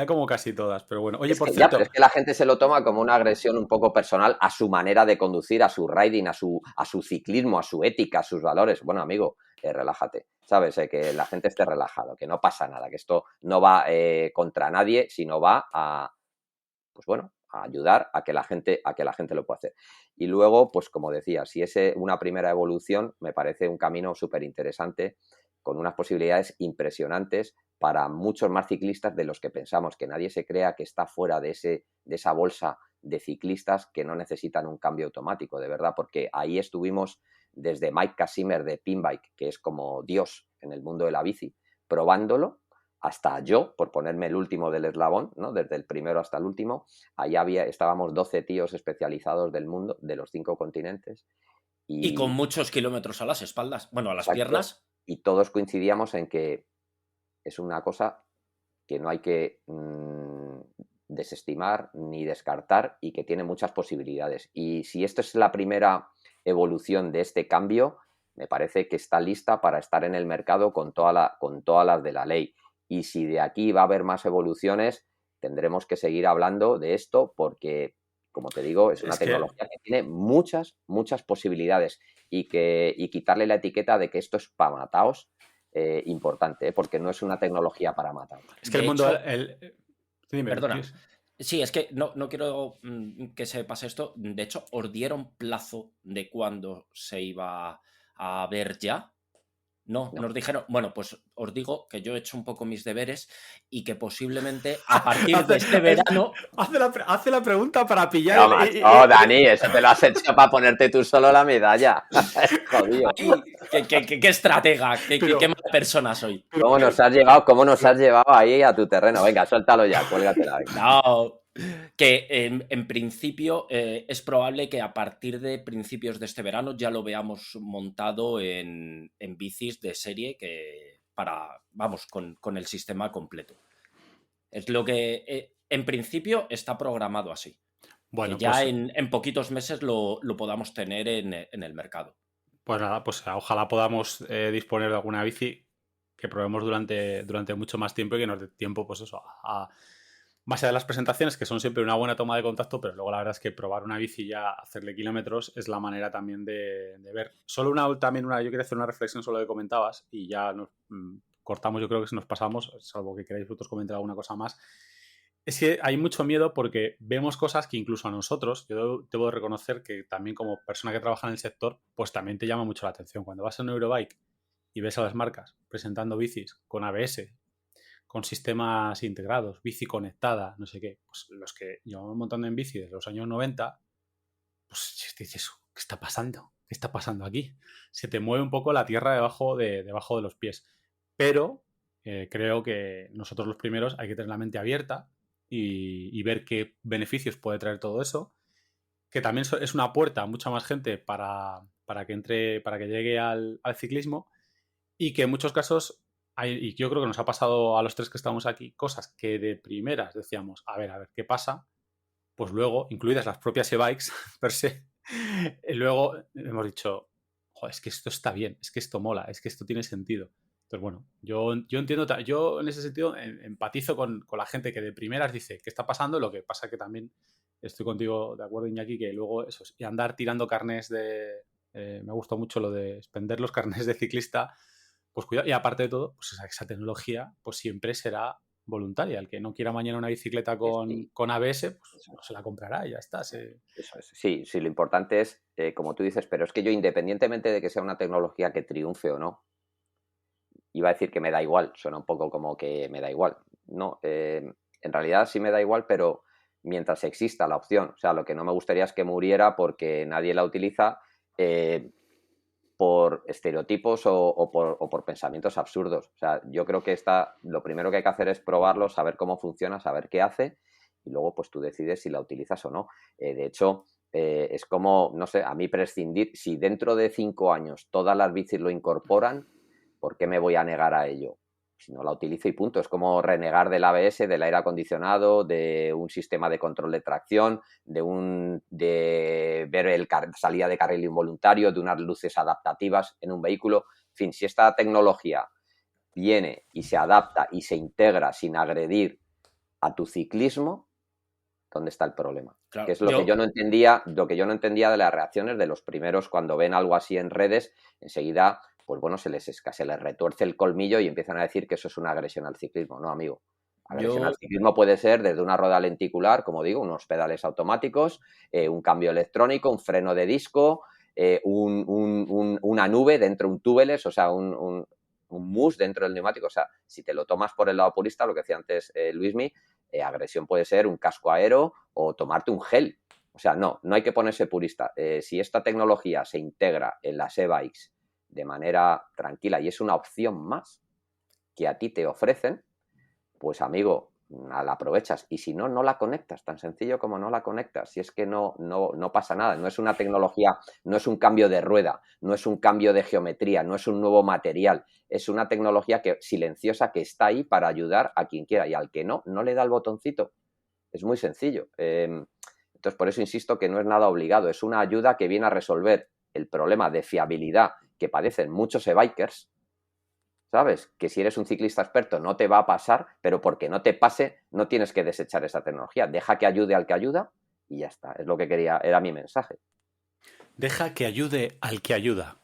como casi todas, pero bueno. Oye, por cierto, pero es que la gente se lo toma como una agresión un poco personal a su manera de conducir, a su riding, a su ciclismo, a su ética, a sus valores. Bueno, amigo, relájate, ¿sabes? Que la gente esté relajado, que no pasa nada, que esto no va contra nadie, sino va a, pues bueno, a ayudar a que la gente lo pueda hacer. Y luego, pues como decía, si es una primera evolución, me parece un camino súper interesante, con unas posibilidades impresionantes para muchos más ciclistas de los que pensamos, que nadie se crea que está fuera de esa bolsa de ciclistas que no necesitan un cambio automático, de verdad, porque ahí estuvimos desde Mike Kasimer de Pinbike, que es como Dios en el mundo de la bici, probándolo, hasta yo, por ponerme el último del eslabón, ¿no? Desde el primero hasta el último, ahí estábamos 12 tíos especializados del mundo, de los 5 continentes. Y con muchos kilómetros a las espaldas, bueno, a las piernas. Y todos coincidíamos en que es una cosa que no hay que desestimar ni descartar y que tiene muchas posibilidades. Y si esto es la primera evolución de este cambio, me parece que está lista para estar en el mercado con todas las de la ley. Y si de aquí va a haber más evoluciones, tendremos que seguir hablando de esto porque, como te digo, es una tecnología que tiene muchas, muchas posibilidades y quitarle la etiqueta de que esto es para mataos, importante, porque no es una tecnología para matar. Es que el mundo... Dime, perdona. Sí, es que no quiero que se pase esto. De hecho, ¿os dieron plazo de cuándo se iba a ver ya? No, nos dijeron, bueno, pues os digo que yo he hecho un poco mis deberes y que posiblemente a partir de este verano... Hace la pregunta para pillar... No, Dani, eso te lo has hecho para ponerte tú solo la medalla. Jodido. ¿Qué estratega? ¿Qué mala persona soy? ¿Cómo nos has llevado ahí a tu terreno? Venga, suéltalo ya, cuélgatela. No... Que en principio es probable que a partir de principios de este verano ya lo veamos montado en bicis de serie con el sistema completo. Es lo que en principio está programado así. Bueno, que ya pues, en poquitos meses lo podamos tener en el mercado. Pues nada, pues ojalá podamos disponer de alguna bici que probemos durante mucho más tiempo y que nos dé tiempo, pues eso, más allá de las presentaciones, que son siempre una buena toma de contacto, pero luego la verdad es que probar una bici y ya hacerle kilómetros es la manera también de ver. Solo yo quería hacer una reflexión sobre lo que comentabas y ya nos cortamos, yo creo que si nos pasamos, salvo que queráis vosotros comentar alguna cosa más. Es que hay mucho miedo porque vemos cosas que incluso a nosotros, yo debo de reconocer que también como persona que trabaja en el sector, pues también te llama mucho la atención. Cuando vas a un Eurobike y ves a las marcas presentando bicis con ABS, con sistemas integrados, bici conectada, no sé qué, pues los que llevamos montando en bici desde los años 90, pues dices, ¿qué está pasando? ¿qué está pasando aquí? Se te mueve un poco la tierra debajo de los pies. Pero creo que nosotros los primeros hay que tener la mente abierta y ver qué beneficios puede traer todo eso, que también es una puerta a mucha más gente para que llegue al ciclismo, y que en muchos casos y yo creo que nos ha pasado a los tres que estamos aquí, cosas que de primeras decíamos, a ver, ¿qué pasa? Pues luego, incluidas las propias e-bikes per se, luego hemos dicho, joder, es que esto está bien, es que esto mola, es que esto tiene sentido. Entonces, bueno, yo entiendo, yo en ese sentido empatizo con la gente que de primeras dice, ¿qué está pasando? Lo que pasa que también estoy contigo de acuerdo, Iñaki, que luego eso, y andar tirando carnés me gustó mucho lo de expender los carnés de ciclista, pues cuidado. Y aparte de todo, pues esa tecnología pues siempre será voluntaria. El que no quiera mañana una bicicleta con ABS, pues no se la comprará y ya está. Eso es. Sí, lo importante es, como tú dices, pero es que yo, independientemente de que sea una tecnología que triunfe o no, iba a decir que me da igual, suena un poco como que me da igual. No, en realidad sí me da igual, pero mientras exista la opción. O sea, lo que no me gustaría es que muriera porque nadie la utiliza por estereotipos o por pensamientos absurdos. O sea, yo creo que lo primero que hay que hacer es probarlo, saber cómo funciona, saber qué hace, y luego pues tú decides si la utilizas o no. De hecho, es como, no sé, a mí prescindir, si dentro de 5 años todas las bicis lo incorporan, ¿por qué me voy a negar a ello? Si no la utilizo y punto. Es como renegar del ABS, del aire acondicionado, de un sistema de control de tracción, de ver salida de carril involuntario, de unas luces adaptativas en un vehículo. En fin, si esta tecnología viene y se adapta y se integra sin agredir a tu ciclismo, ¿dónde está el problema? Claro, que es lo que yo no entendía de las reacciones de los primeros cuando ven algo así en redes, enseguida, pues bueno, se les retuerce el colmillo y empiezan a decir que eso es una agresión al ciclismo. No, amigo. Agresión al ciclismo puede ser desde una rueda lenticular, como digo, unos pedales automáticos, un cambio electrónico, un freno de disco, una nube dentro, un tubeless, o sea, un mousse dentro del neumático. O sea, si te lo tomas por el lado purista, lo que decía antes Luismi, agresión puede ser un casco aero o tomarte un gel. O sea, no hay que ponerse purista. Si esta tecnología se integra en las e-bikes de manera tranquila y es una opción más que a ti te ofrecen, pues amigo, la aprovechas. Y si no, no la conectas. Tan sencillo como no la conectas. Si es que no pasa nada. No es una tecnología, no es un cambio de rueda, no es un cambio de geometría, no es un nuevo material. Es una tecnología silenciosa que está ahí para ayudar a quien quiera. Y al que no le da el botoncito. Es muy sencillo. Entonces, por eso insisto que no es nada obligado. Es una ayuda que viene a resolver el problema de fiabilidad que padecen muchos e-bikers, ¿sabes? Que si eres un ciclista experto no te va a pasar, pero porque no te pase no tienes que desechar esa tecnología. Deja que ayude al que ayuda y ya está. Es lo que era mi mensaje. Deja que ayude al que ayuda.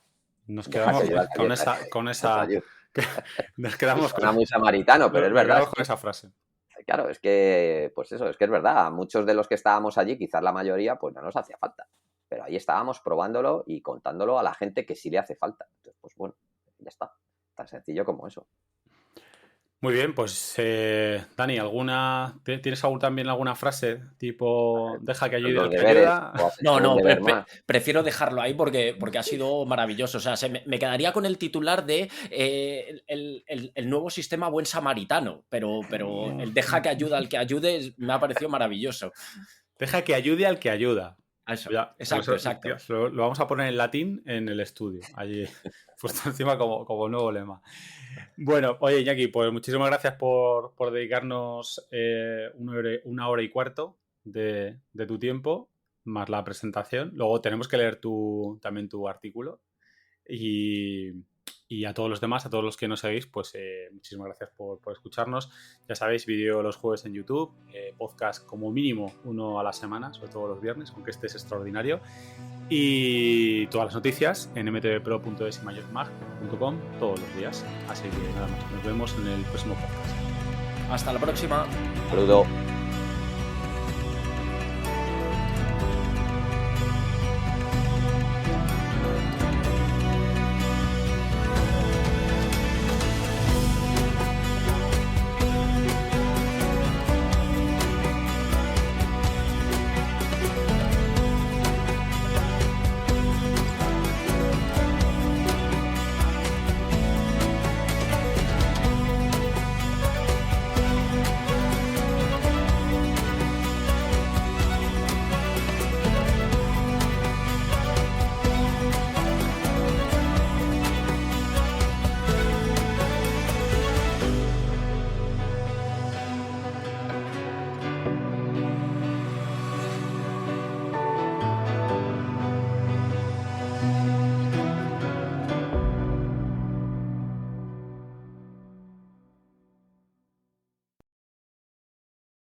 Nos quedamos con esa nos quedamos suena muy samaritano, pero es verdad. Con esa frase. Claro, es que, pues eso, es que es verdad. A muchos de los que estábamos allí, quizás la mayoría, pues no nos hacía falta. Pero ahí estábamos probándolo y contándolo a la gente que sí le hace falta. Entonces, pues bueno, ya está. Tan sencillo como eso. Muy bien, pues Dani, ¿tienes también alguna frase tipo deja que ayude al que ayuda? No, prefiero dejarlo ahí porque ha sido maravilloso. O sea, me quedaría con el titular de el nuevo sistema buen samaritano, pero el deja que ayuda al que ayude me ha parecido maravilloso. Deja que ayude al que ayuda. Eso, ya, exacto. Lo vamos a poner en latín en el estudio, allí puesto encima como nuevo lema. Bueno, oye, Iñaki, pues muchísimas gracias por dedicarnos 1 hora y cuarto de tu tiempo, más la presentación. Luego tenemos que leer también tu artículo. Y a todos los demás, a todos los que nos seguís, pues muchísimas gracias por escucharnos. Ya sabéis, vídeo los jueves en YouTube, podcast como mínimo 1 a la semana, sobre todo los viernes, aunque este es extraordinario. Y todas las noticias en mtvpro.es y mayormag.com todos los días. Así que nada más, nos vemos en el próximo podcast. Hasta la próxima. Saludos.